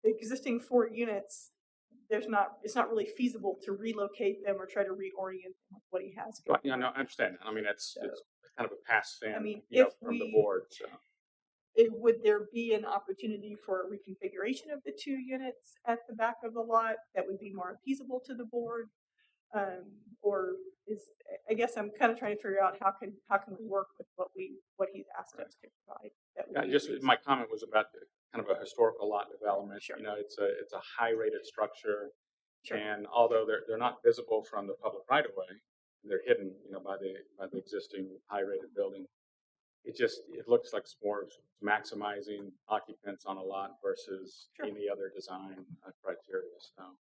the existing 4 units, it's not really feasible to relocate them or try to reorient them with what he has. Well, no, I understand. I mean, it's kind of a pass fan, from the board. So. Would there be an opportunity for a reconfiguration of the 2 units at the back of the lot that would be more appeasable to the board? I guess I'm kind of trying to figure out how can we work with what he's asked us to provide. My comment was about kind of a historical lot development. Sure. It's a high rated structure, Sure. and although they're not visible from the public right of way, they're hidden, by the existing high rated building. It looks like it's more maximizing occupants on a lot versus Sure. any other design criteria. So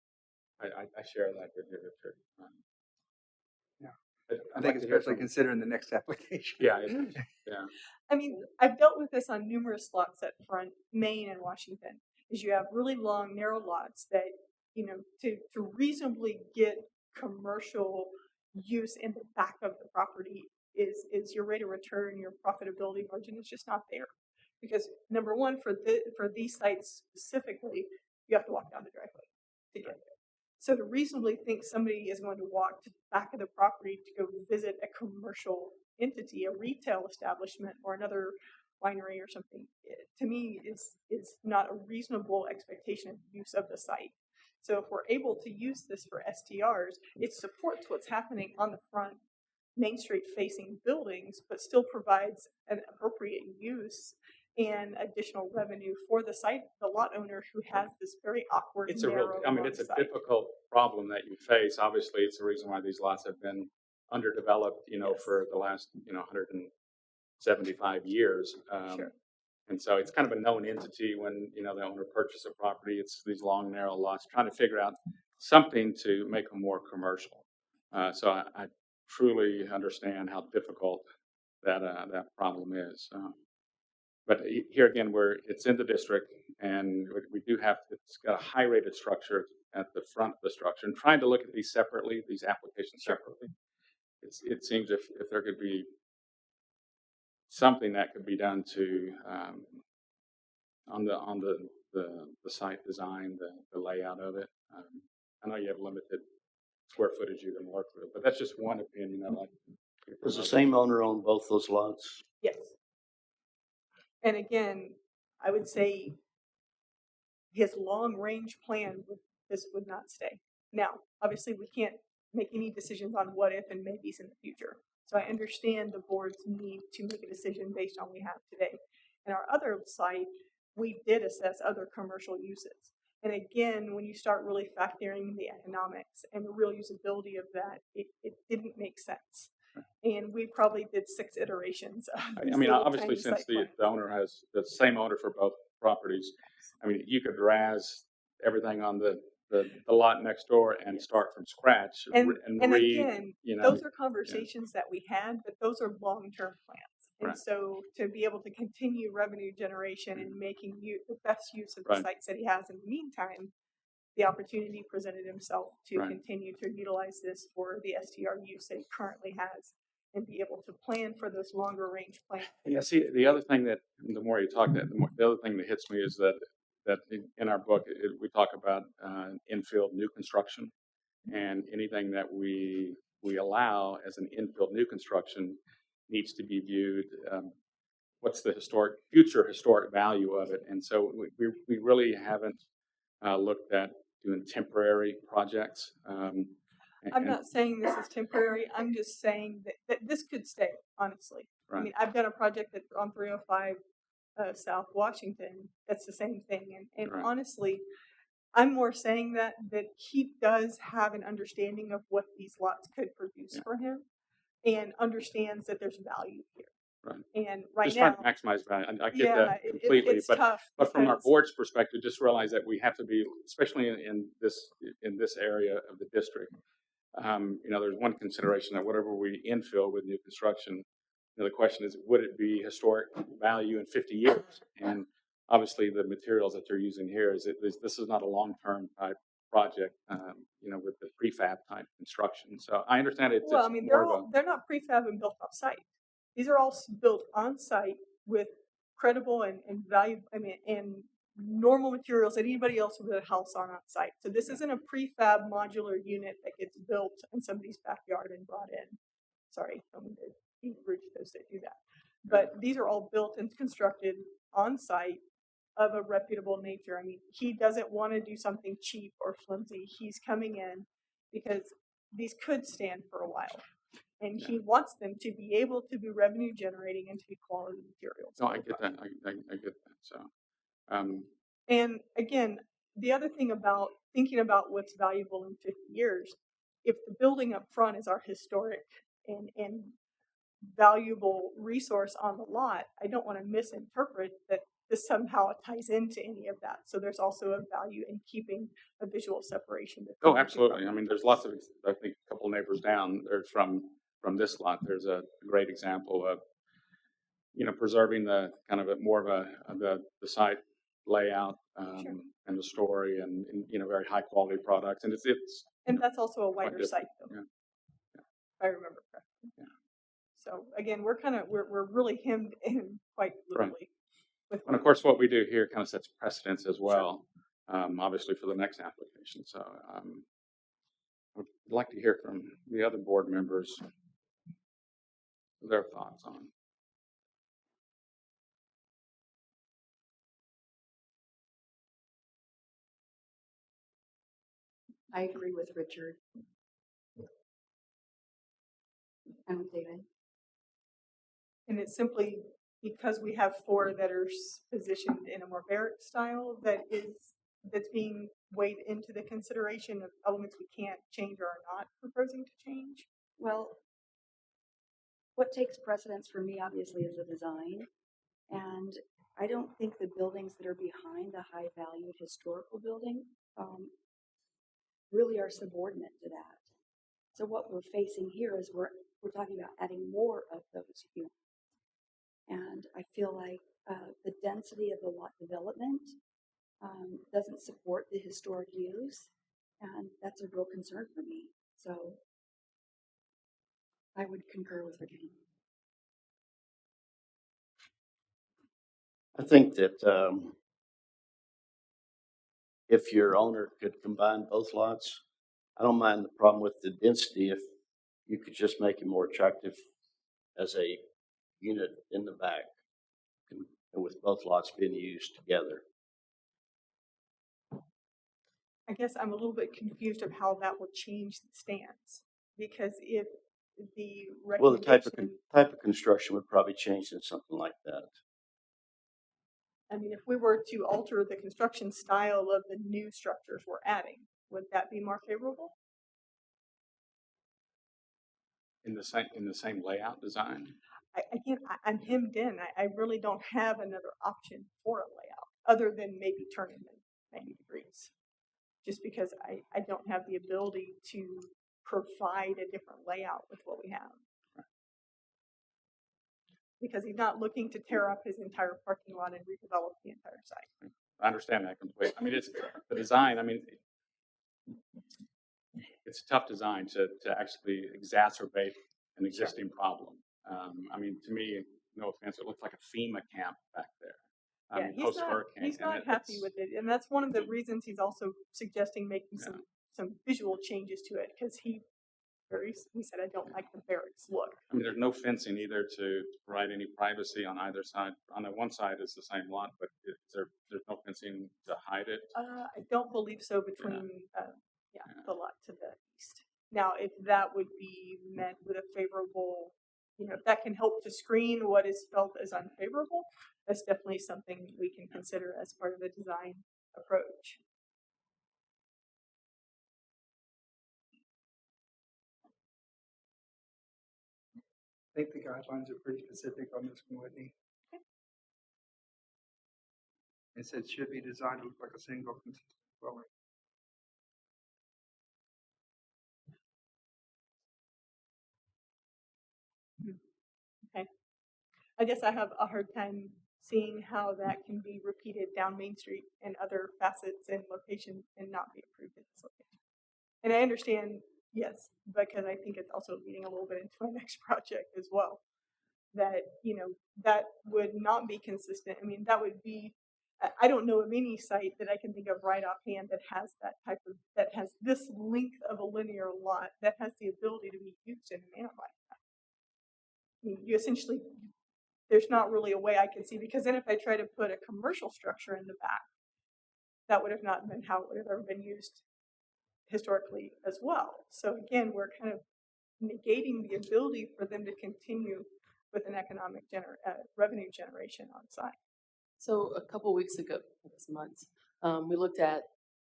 I share that with you, Richard. I think especially considering the next application. Yeah. I mean, I've dealt with this on numerous lots at Front, Maine, and Washington. Is you have really long, narrow lots that to reasonably get commercial use in the back of the property is your rate of return, your profitability margin is just not there. Because number one, for these sites specifically, you have to walk down the driveway to get there. So to reasonably think somebody is going to walk to the back of the property to go visit a commercial entity, a retail establishment, or another winery or something, to me is not a reasonable expectation of use of the site. So if we're able to use this for STRs, it supports what's happening on the front Main Street facing buildings, but still provides an appropriate use and additional revenue for the site, the lot owner who has this very awkward, it's narrow a difficult problem that you face. Obviously, it's the reason why these lots have been underdeveloped, Yes. for the last, 175 years. Sure. And so it's kind of a known entity when, the owner purchases a property. It's these long, narrow lots, trying to figure out something to make them more commercial. So I truly understand how difficult that problem is. But here again, it's in the district, and we do it's got a high rated structure at the front of the structure. And trying to look at these separately, these applications separately, it seems if there could be something that could be done to on the site design, the layout of it. I know you have limited square footage you can work with, but that's just one opinion. Does the same owner own both those lots? Yes. And again, I would say his long-range plan this would not stay. Now, obviously, we can't make any decisions on what if and maybes in the future. So I understand the board's need to make a decision based on what we have today. And our other site, we did assess other commercial uses. And again, when you start really factoring the economics and the real usability of that, it didn't make sense. And we probably did 6 iterations of these I mean, little obviously, tiny since site the plans. owner has the same owner for both properties, I mean, you could razz everything on the lot next door and start from scratch And read, again, you know. those are conversations that we had, but those are long-term plans. And Right. so to be able to continue revenue generation and making the best use of the Right. sites that he has in the meantime, the opportunity presented himself to Right. continue to utilize this for the STR use that he currently has and be able to plan for those longer range plans. Yeah, see, the other thing that, the more you talk, the other thing that hits me is that in our book, we talk about infill new construction, and anything that we allow as an infill new construction needs to be viewed, what's the future historic value of it? And so we really haven't looked at doing temporary projects. I'm not saying this is temporary. I'm just saying that this could stay, honestly. Right. I mean, I've done a project that's on 305 South Washington. That's the same thing. And Right. honestly, I'm more saying that he does have an understanding of what these lots could produce for him and understands that there's value here. Right. And right just now, trying to maximize value. I get yeah, that completely, it's but tough. But from our because- board's perspective, just realize that we have to be, especially in this area of the district. There's one consideration that whatever we infill with new construction, the question is, would it be historic value in 50 years? And obviously, the materials that they're using here this is not a long-term type project, with the prefab type construction. So I understand it's Well, I mean, they're not prefab and built off site. These are all built on site with credible and value. I mean, and normal materials that anybody else would build a house on site. So this isn't a prefab modular unit that gets built in somebody's backyard and brought in. Sorry, I don't mean to be rude to those that do that. But these are all built and constructed on site of a reputable nature. I mean, he doesn't want to do something cheap or flimsy. He's coming in because these could stand for a while. And he wants them to be able to be revenue generating and to be quality materials. No, I get that. I get that. So, and again, the other thing about thinking about what's valuable in 50 years, if the building up front is our historic and valuable resource on the lot, I don't want to misinterpret that this somehow ties into any of that. So there's also a value in keeping a visual separation. Oh, absolutely. I mean, there's lots of, I think a couple neighbors down there from this lot, there's a great example of, preserving the kind of more of the site layout and the story and very high quality products. And it's and that's also a wider site though. Yeah. If I remember correctly. Yeah. So again, we're really hemmed in quite literally. Right. And of course, what we do here kind of sets precedence as well, obviously for the next application. So I'd like to hear from the other board members their thoughts on. I agree with Richard and with David. And it's simply because we have 4 that are positioned in a more barrack style that's being weighed into the consideration of elements we can't change or are not proposing to change. Well, what takes precedence for me obviously is the design, and I don't think the buildings that are behind the high valued historical building really are subordinate to that. So what we're facing here is we're talking about adding more of those units. And I feel like the density of the lot development doesn't support the historic use, and that's a real concern for me. So I would concur with Ricky. I think that if your owner could combine both lots, I don't mind the problem with the density if you could just make it more attractive as a unit in the back and with both lots being used together. I guess I'm a little bit confused of how that will change the stance, because if the Well, the recommendation. type of construction would probably change in something like that. I mean, if we were to alter the construction style of the new structures we're adding, would that be more favorable? In the same layout design. I'm hemmed in. I really don't have another option for a layout other than maybe turning them 90 degrees. Just because I don't have the ability to provide a different layout with what we have. Because he's not looking to tear up his entire parking lot and redevelop the entire site. I understand that completely. I mean, it's the design. I mean, it's a tough design to actually exacerbate an existing problem. I mean, to me, no offense, it looks like a FEMA camp back there. Yeah, he's not happy with it, and that's one of the reasons he's also suggesting making some visual changes to it, because he said, I don't like the barracks look. I mean, there's no fencing either to provide any privacy on either side. On the one side, it's the same lot, but there's no fencing to hide it. I don't believe so between the lot to the east. Now, if that would be met with a favorable, if that can help to screen what is felt as unfavorable, that's definitely something we can consider as part of the design approach. I think the guidelines are pretty specific on this one, Whitney. Okay. It said should be designed to look like a single consistent dwelling. Okay. I guess I have a hard time seeing how that can be repeated down Main Street and other facets and locations and not be approved in this location. And I understand, yes, because I think it's also leading a little bit into my next project as well. That, that would not be consistent. I mean, that would be, I don't know of any site that I can think of right offhand that has that has this length of a linear lot that has the ability to be used in a manner like that. I mean, you essentially, there's not really a way I can see, because then if I try to put a commercial structure in the back, that would have not been how it would have ever been used historically as well. So again, we're kind of negating the ability for them to continue with an economic revenue generation on site. So a couple weeks ago, this month, we looked at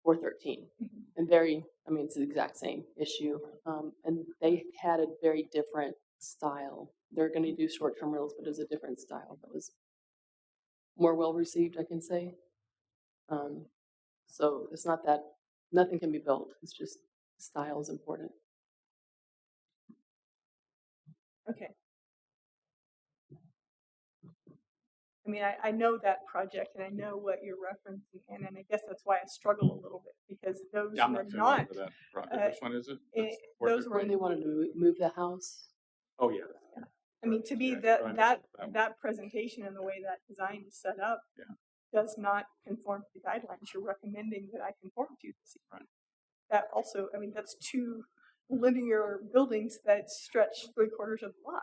413, and it's the exact same issue, and they had a very different style. They're going to do short-term rentals, but it was a different style that was more well-received, I can say. So it's not that nothing can be built. It's just style is important. Okay. I mean, I know that project, and I know what you're referencing, and I guess that's why I struggle a little bit, because those were not. That project. Which one is it? Those were when they wanted to move the house. Oh yeah. I mean, to me, that presentation and the way that design is set up does not conform to the guidelines you're recommending that I conform to this evening. That also, I mean, that's two linear buildings that stretch 3/4 of the lot,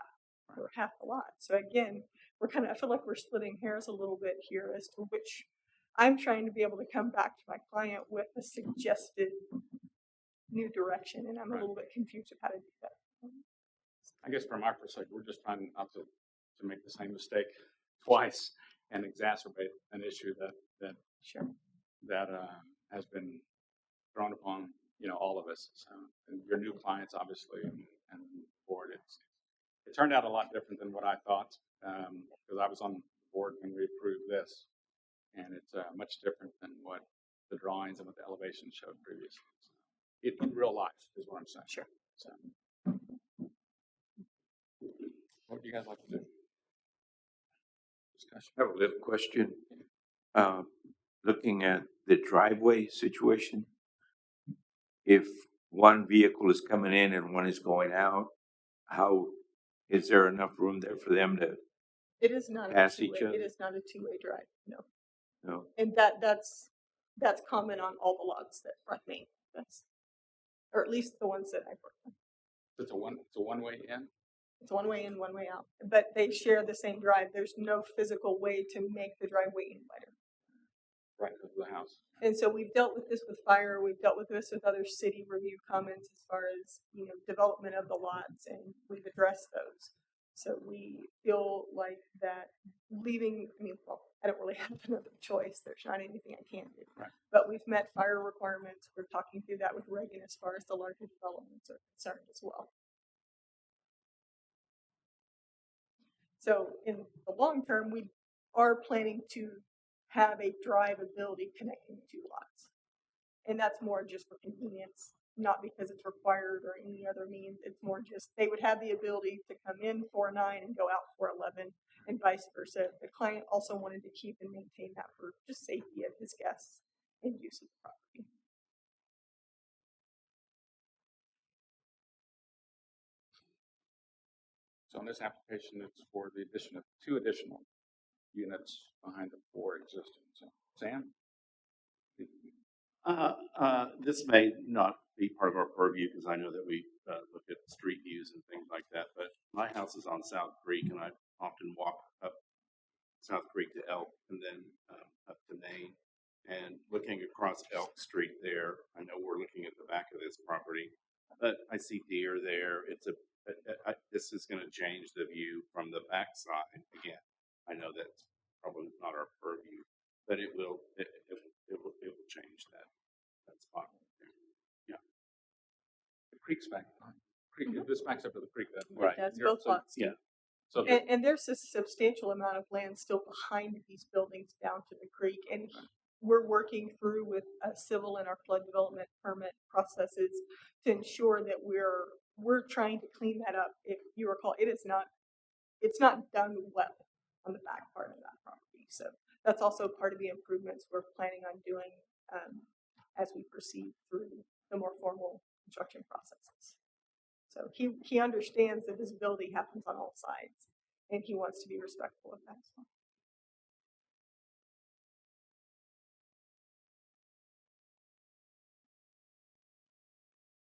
or half the lot. So again, I feel like we're splitting hairs a little bit here as to which I'm trying to be able to come back to my client with a suggested new direction, and I'm a little bit confused of how to do that. I guess from our perspective, we're just trying not to make the same mistake twice and exacerbate an issue that has been thrown upon all of us. So, and your new clients, obviously, and the board, it turned out a lot different than what I thought, because I was on the board when we approved this, and it's much different than what the drawings and what the elevations showed previously. So, in real life is what I'm saying. Sure. So, what would you guys like to do? Discussion. I have a little question. Looking at the driveway situation, if one vehicle is coming in and one is going out, how is there enough room there for them to It is not pass a each two-way. other? It is not a two-way drive. No. No. And that's common on all the lots that front Main. Or at least the ones that I've worked on. It's a one-way in. It's one way in, one way out, but they share the same drive. There's no physical way to make the driveway any wider. Right, because of the house. And so we've dealt with this with fire, we've dealt with this with other city review comments as far as, development of the lots, and we've addressed those. So we feel like that I don't really have another choice. There's not anything I can do. Right. But we've met fire requirements. We're talking through that with Reagan as far as the larger developments are concerned as well. So in the long term, we are planning to have a drivability connecting the two lots. And that's more just for convenience, not because it's required or any other means. It's more just they would have the ability to come in 409 and go out 411 and vice versa. The client also wanted to keep and maintain that for just safety of his guests and use of the property. So in this application, it's for the addition of 2 additional units behind the 4 existing. So, Sam? This may not be part of our purview because I know that we look at street views and things like that, but my house is on South Creek and I often walk up South Creek to Elk and then up to Main. And looking across Elk Street there, I know we're looking at the back of this property, but I see deer there. This is going to change the view from the backside again. I know that's probably not our purview, but it will change that spot there. Yeah. The creek's back. This backs up to the creek. Right. That's both lots. Yeah. So and there's a substantial amount of land still behind these buildings down to the creek. And we're working through with civil and our flood development permit processes to ensure that we're trying to clean that up. If you recall, it's not done well on the back part of that property. So that's also part of the improvements we're planning on doing as we proceed through the more formal construction processes. So he understands that visibility happens on all sides, and he wants to be respectful of that as well.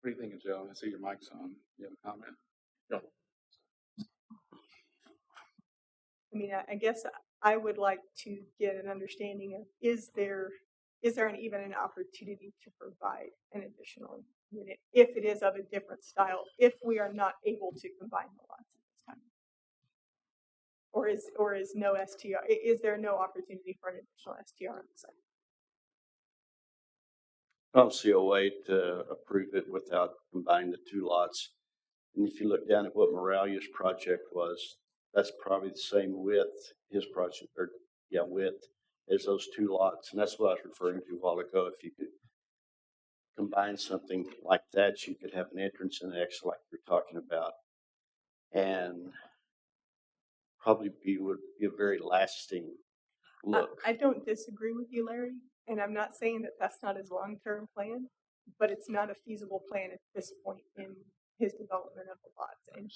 what are you thinking, Joe? I see your mic's on. You have a comment? Go. I mean, I guess I would like to get an understanding of is there even an opportunity to provide an additional unit if it is of a different style, if we are not able to combine the lots at this time? Or is no STR, is there no opportunity for an additional STR on the site? I don't see a way to approve it without combining the 2 lots. And if you look down at what Moralia's project was, that's probably the same width, his project, width as those 2 lots. And that's what I was referring to a while ago. If you could combine something like that, you could have an entrance and exit like we're talking about. And probably would be a very lasting look. I don't disagree with you, Larry, and I'm not saying that that's not his long-term plan, but it's not a feasible plan at this point in his development of the lots. And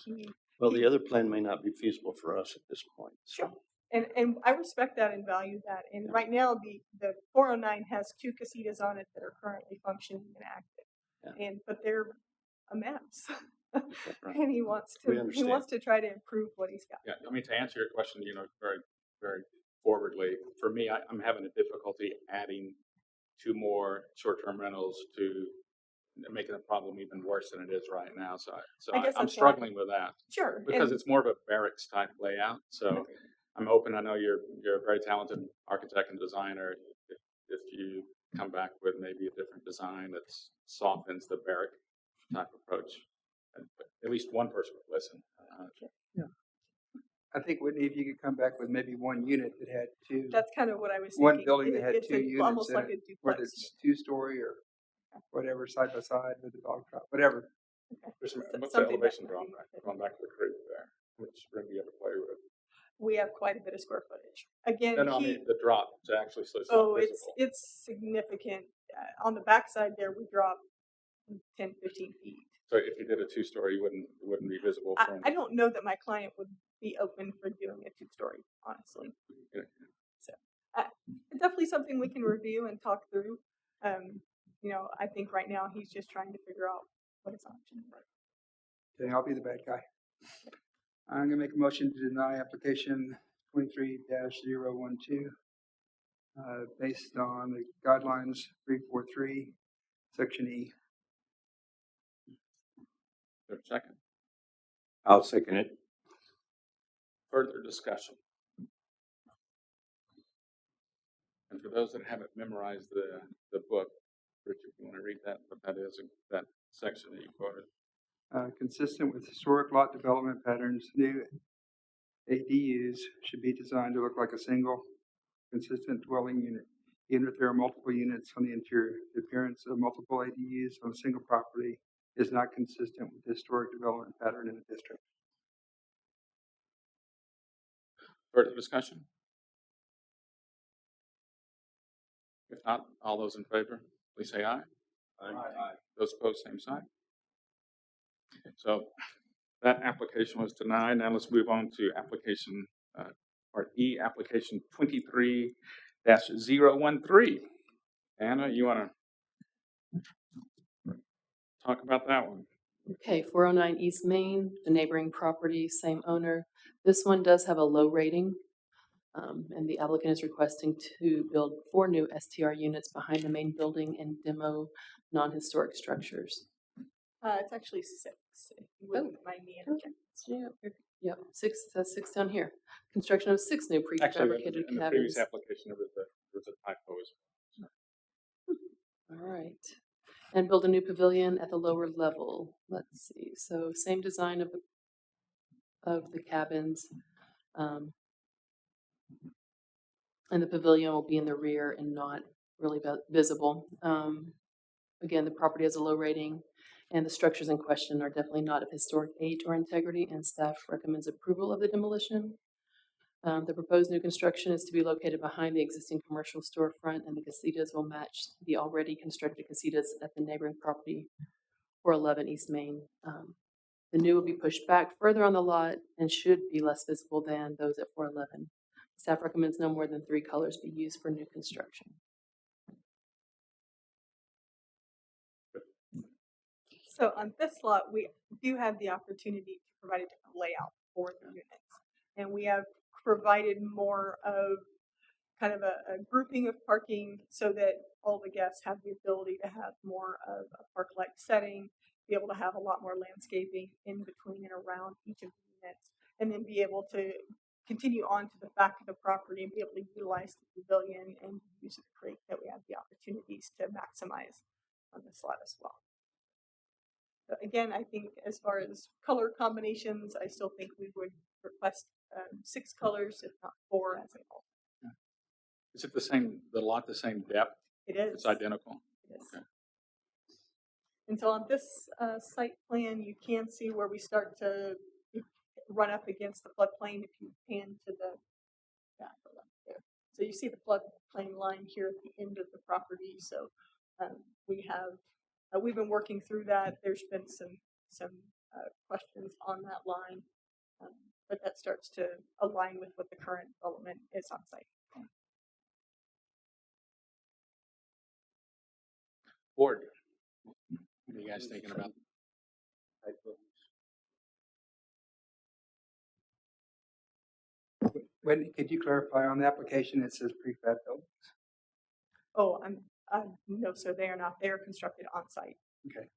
the other plan may not be feasible for us at this point. Sure. And I respect that and value that. And right now, the 409 has 2 casitas on it that are currently functioning and active, but they're a mess. Right. And he wants to try to improve what he's got. Yeah, I mean, to answer your question, very, very forwardly, for me, I'm having a difficulty adding 2 more short-term rentals to making the problem even worse than it is right now. So I'm struggling with that. Sure. Because it's more of a barracks type layout. So I'm open. I know you're a very talented architect and designer. If you come back with maybe a different design that softens the barrack type approach, at least one person would listen. I think, Whitney, if you could come back with maybe 1 unit that had 2. That's kind of what I was thinking. One building that had it's 2 units almost in like it, a duplex. whether it's 2-story or whatever, side by side with the dog trot, whatever. What's the elevation going back to the creek there? How much room do you have to play with? We have quite a bit of square footage. Again, I mean the drop to actually so it's significant. On the backside there, we drop 10, 15 feet. So if you did a 2-story, it wouldn't be visible from. I don't know that my client would be open for doing a 2-story, honestly. Yeah. So it's definitely something we can review and talk through. I think right now he's just trying to figure out what his options are. Then I'll be the bad guy. I'm going to make a motion to deny application 23-012. based on the guidelines 343, section E. There's a second. I'll second it. Further discussion. And for those that haven't memorized the book, Richard, you want to read that, what that is, that section that you quoted? Consistent with historic lot development patterns, new ADUs should be designed to look like a single, consistent dwelling unit. Even if there are multiple units on the interior, the appearance of multiple ADUs on a single property is not consistent with the historic development pattern in the district. Further discussion? If not, all those in favor, please say aye. Aye. Those opposed, same sign. So that application was denied. Now let's move on to application part E, application 23-013. Anna, you want to talk about that one? Okay, 409 East Main, the neighboring property, same owner. This one does have a low rating, and the applicant is requesting to build 4 new STR units behind the main building and demo non-historic structures. It's actually 6, if you wouldn't mind me interjecting. Yep, 6, says 6 down here. Construction of 6 new Actually, prefabricated in the cabins. previous application, there was a typo as All right. And build a new pavilion at the lower level. Let's see. So same design of the cabins. And the pavilion will be in the rear and not really visible. Again, the property has a low rating, and the structures in question are definitely not of historic age or integrity, and staff recommends approval of the demolition. The proposed new construction is to be located behind the existing commercial storefront, and the casitas will match the already constructed casitas at the neighboring property 411 East Main. The new will be pushed back further on the lot and should be less visible than those at 411. Staff recommends no more than 3 colors be used for new construction. So on this lot, we do have the opportunity to provide a different layout for the units. And we have provided more of kind of a grouping of parking so that all the guests have the ability to have more of a park-like setting, be able to have a lot more landscaping in between and around each of the units, and then be able to continue on to the back of the property and be able to utilize the pavilion and use the creek that we have the opportunities to maximize on this lot as well. So again, I think as far as color combinations, I still think we would request 6 colors, if not 4, as a whole. Is it the lot the same depth? It is. It's identical? It is. Okay. And so on this site plan, you can see where we start to run up against the floodplain if you pan to the back or left there. So you see the floodplain line here at the end of the property. So we've been working through that. There's been some questions on that line, but that starts to align with what the current development is on site. Board, what are you guys thinking about? When, could you clarify on the application, it says prefab buildings? Oh, no, sir, they are not. They are constructed on site. Okay.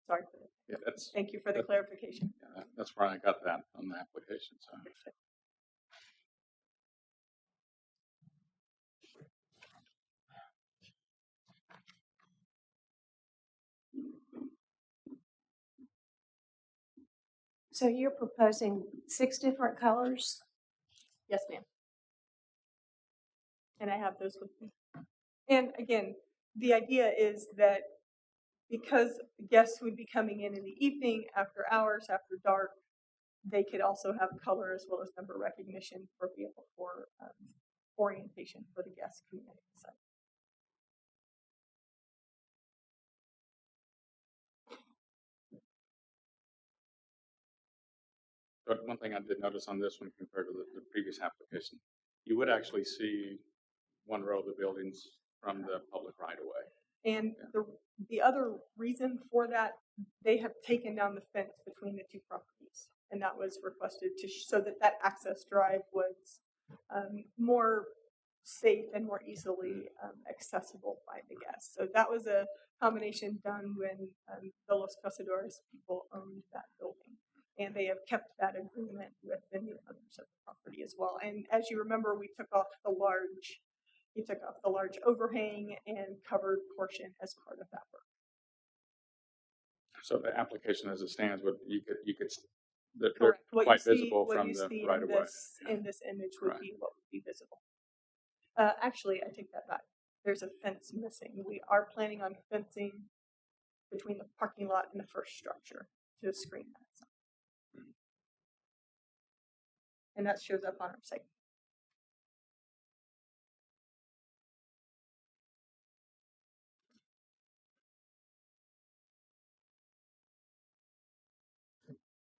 Sorry for that. Yeah, Thank you for the clarification. Yeah, that's where I got that on the application. So. So you're proposing 6 different colors? Yes, ma'am. And I have those with me. And again, the idea is that because guests would be coming in the evening, after hours, after dark, they could also have color as well as number recognition for orientation for the guests coming in at the site. But one thing I did notice on this one compared to the previous application, you would actually see one row of the buildings from the public right away. And the other reason for that, they have taken down the fence between the 2 properties, and that was requested so that access drive was more safe and more easily accessible by the guests. So that was a combination done when the Los Cazadores people owned that building. And they have kept that agreement with the new owners of the property as well. And as you remember, we took off the large overhang and covered portion as part of that work. So the application as it stands, they're Correct. What quite you see, visible what from you the see right of way. in this image would Right. be what would be visible. Actually, I take that back. There's a fence missing. We are planning on fencing between the parking lot and the first structure to screen that sign. And that shows up on our site.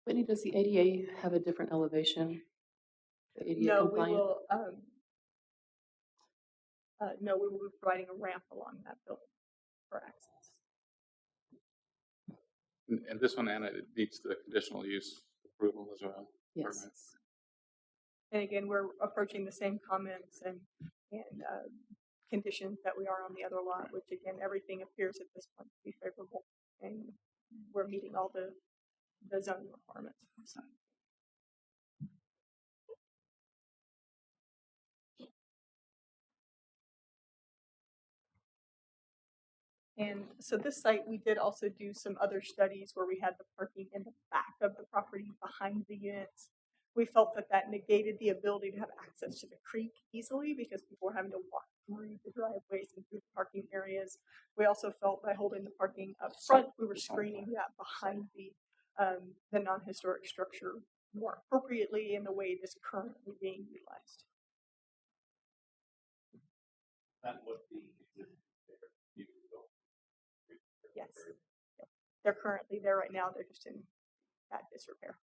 Whitney, does the ADA have a different elevation? The ADA No, compliant? we will be providing a ramp along that building for access. And this one, Anna, it needs the conditional use approval as well. Yes. Permit. And again, we're approaching the same comments and conditions that we are on the other lot, which again, everything appears at this point to be favorable, and we're meeting all the zoning requirements. And so this site, we did also do some other studies where we had the parking in the back of the property behind the units. We felt that that negated the ability to have access to the creek easily because people were having to walk through the driveways and through the parking areas. We also felt by holding the parking up front, we were screening that behind the non-historic structure more appropriately in the way it is currently being utilized. That would be Yes. They're currently there right now. They're just in bad disrepair.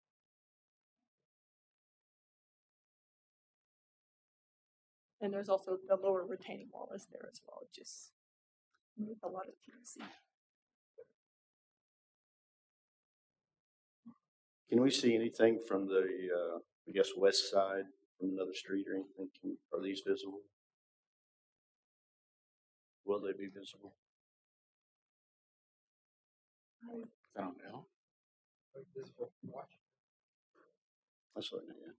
And there's also the lower retaining wall is there as well. It just needs a lot of TLC. Can we see anything from the, I guess, west side from another street or anything? Are these visible? Will they be visible? I don't know. That's what I mean.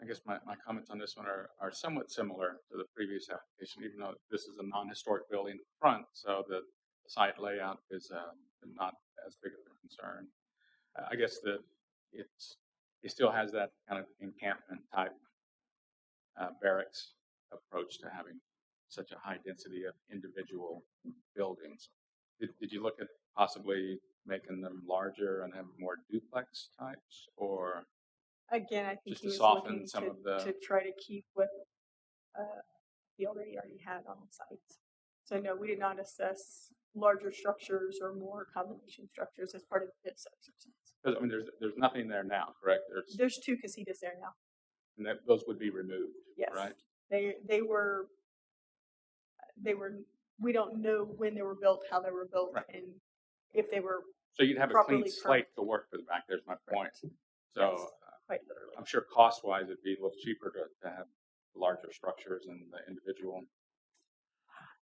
I guess my comments on this one are somewhat similar to the previous application, even though this is a non-historic building in front, so the site layout is not as big of a concern. I guess that it still has that kind of encampment type barracks approach to having such a high density of individual buildings. Did you look at possibly making them larger and have more duplex types, or again, I think just he to was soften looking some of the to try to keep what he already had on the site. So no, we did not assess larger structures or more combination structures as part of this exercise. Because I mean, there's nothing there now, correct? There's 2 casitas there now. And those would be removed, Yes. right? They were. We don't know when they were built, how they were built, Right. and if they were. So you'd have a properly clean slate to work with back. There's my point. So Yes, quite literally. I'm sure cost-wise it'd be a little cheaper to have larger structures and the individual.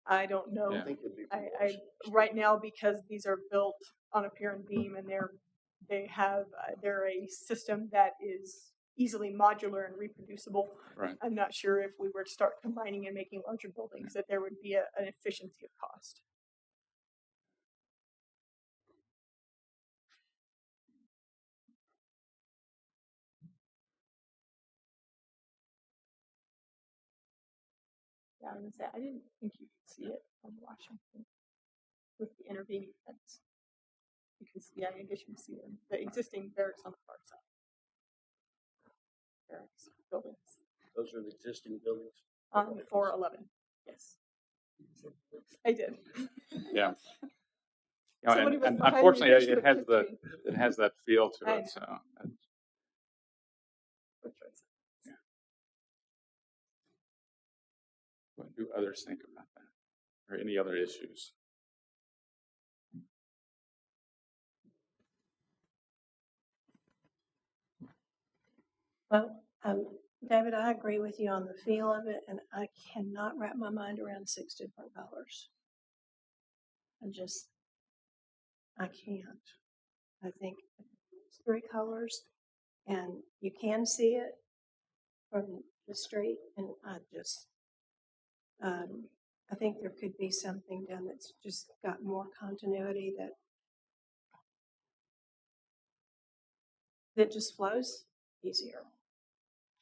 I don't know. Yeah. I think it'd be I right now, because these are built on a pier and beam, and they're a system that is easily modular and reproducible. Right. I'm not sure if we were to start combining and making larger buildings that there would be an efficiency of cost. Yeah, I was gonna say I didn't think you could see it on Washington with the intervening fence. You can see, I guess you can see the existing barracks on the far side. Barracks buildings. Those are the existing buildings? On 411, yes. I did. Yeah. You know, Somebody was and behind me, unfortunately, they should it have has kicked me. it has that feel to I it. know. So yeah. What do others think about that, or any other issues? Well, David, I agree with you on the feel of it, and I cannot wrap my mind around 6 different colors. I can't. I think it's 3 colors, and you can see it from the street, and I think there could be something done that's just got more continuity that just flows easier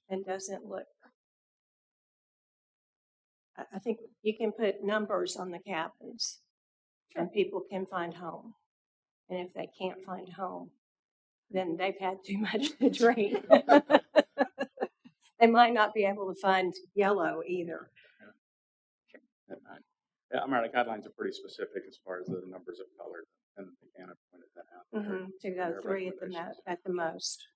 and doesn't look. I think you can put numbers on the cabins, and people can find home. And if they can't find home, then they've had too much to drink. They might not be able to find yellow either. Yeah, American guidelines are pretty specific as far as the numbers of colors, and Anna pointed that out. Mm-hmm. 2 out of 3 at the most.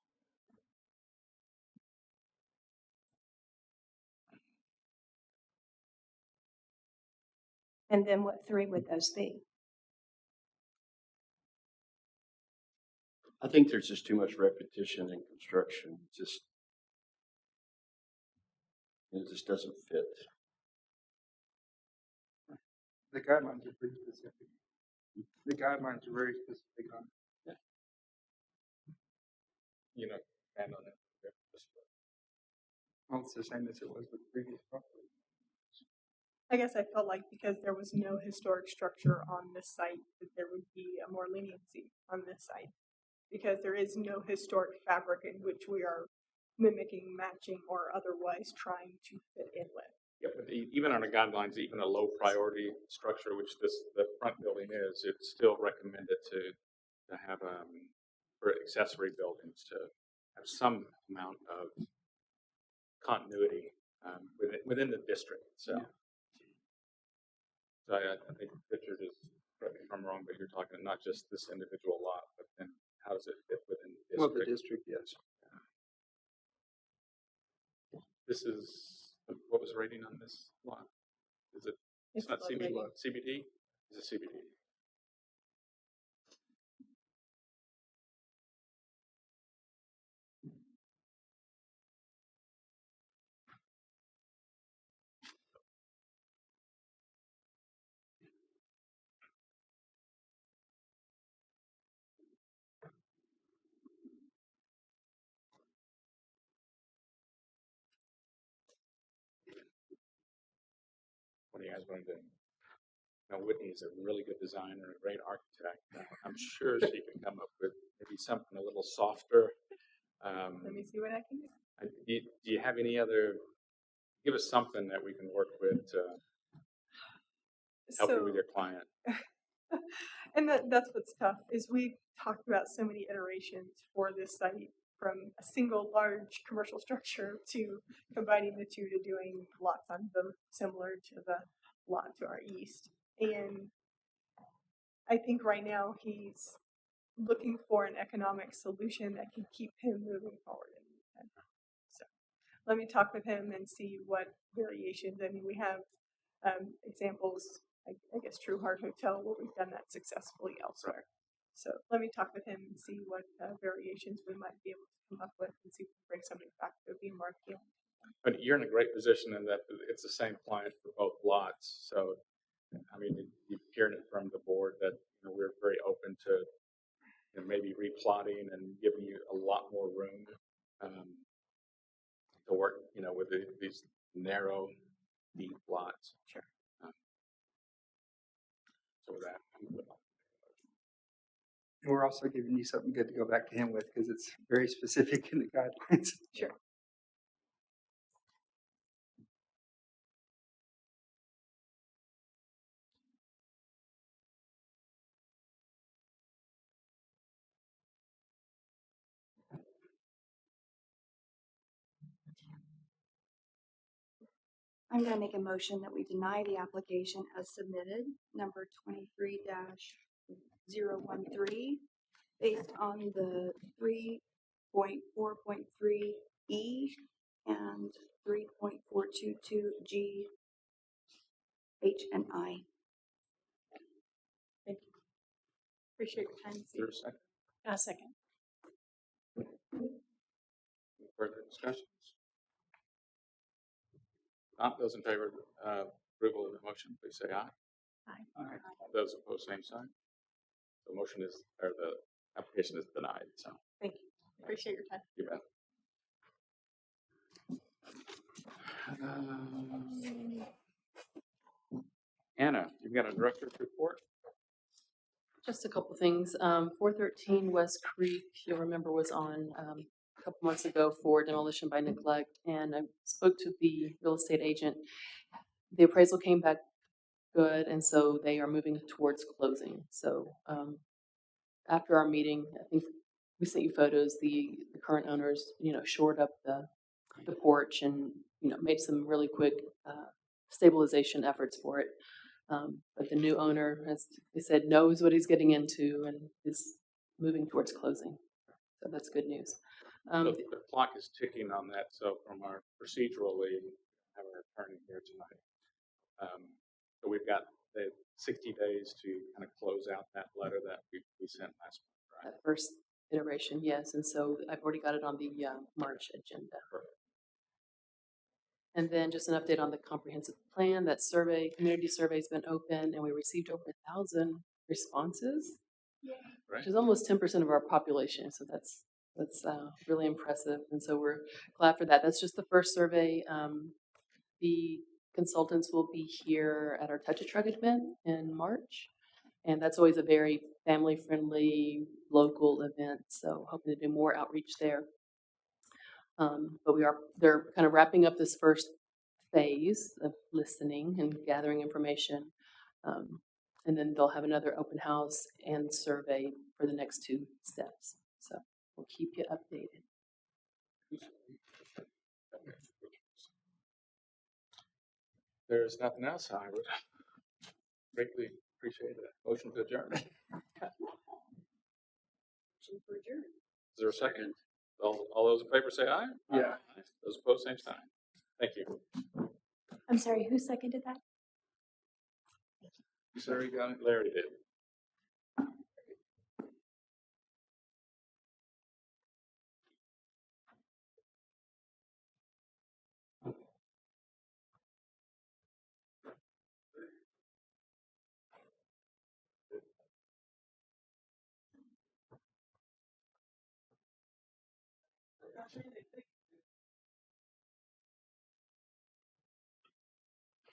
And then what 3 would those be? I think there's just too much repetition in construction. It just doesn't fit. The guidelines are pretty specific. The guidelines are very specific on it. You know, and on it. Well, it's the same as it was with the previous property. I guess I felt like because there was no historic structure on this site, that there would be a more leniency on this site. Because there is no historic fabric in which we are mimicking, matching, or otherwise trying to fit in with. Yeah, but even on the guidelines, even a low priority structure, which the front building is, it's still recommended to have for accessory buildings to have some amount of continuity within the district itself. Yeah. So I think Richard is, correct me if I'm wrong, but you're talking not just this individual lot, but then how does it fit within the district? Well, the district, yes. This is, what was the rating on this lot? Is it, it's not CBD? CBD? Is it CBD? What do you guys want to do? Now, Whitney is a really good designer, a great architect. I'm sure she can come up with maybe something a little softer. Let me see what I can do. Do you have any other, give us something that we can work with to help you with your client? And that's what's tough, is we've talked about so many iterations for this site, from a single large commercial structure to combining the two to doing lots on them similar to the lot to our east. And I think right now he's looking for an economic solution that can keep him moving forward. So let me talk with him and see what variations. I mean, we have examples, I guess True Heart Hotel, where we've done that successfully elsewhere. So let me talk with him and see what variations we might be able to come up with, and see if we can bring something back that would be more appealing. But you're in a great position in that it's the same client for both lots. So, I mean, you're hearing it from the board that we're very open to maybe replotting and giving you a lot more room to work, with these narrow, deep lots. Sure. So with that, And we're also giving you something good to go back to him with, because it's very specific in the guidelines. Sure. I'm going to make a motion that we deny the application as submitted, number 23-. 013 based on the 3.4.3E and 3.422G H and I. Thank you. Appreciate your time. Is there a second? A second. Any further discussions? Not those in favor of approval of the motion, please say aye. Aye. Aye. Those opposed, same sign. The motion is, or the application is denied, so Thank you. Appreciate your time. you bet. Anna, you've got a director's report? Just a couple things. 413 West Creek, you'll remember, was on a couple months ago for demolition by neglect, and I spoke to the real estate agent. The appraisal came back good, and so they are moving towards closing. So after our meeting, I think we sent you photos. The current owners, shored up the porch and made some really quick stabilization efforts for it. But the new owner, as they said, knows what he's getting into and is moving towards closing. So that's good news. The clock is ticking on that. So from our procedurally, have our attorney here tonight. So we've got the 60 days to kind of close out that letter that we sent last month, right? That first iteration, yes. And so I've already got it on the March agenda. Perfect. And then just an update on the comprehensive plan. That survey, community survey, has been open, and we received over 1,000 responses, Right. which is almost 10% of our population. So that's really impressive, and so we're glad for that. That's just the first survey. The consultants will be here at our Touch a Truck event in March, and that's always a very family-friendly local event. So hoping to do more outreach there. But they're kind of wrapping up this first phase of listening and gathering information. And then they'll have another open house and survey for the next 2 steps. So we'll keep you updated. There's nothing else. I would greatly appreciate a motion to adjourn. Is there a second? All those in favor say aye. Yeah. Aye. Those opposed, same sign. Thank you. I'm sorry, who seconded that? Sorry, got it. Larry did.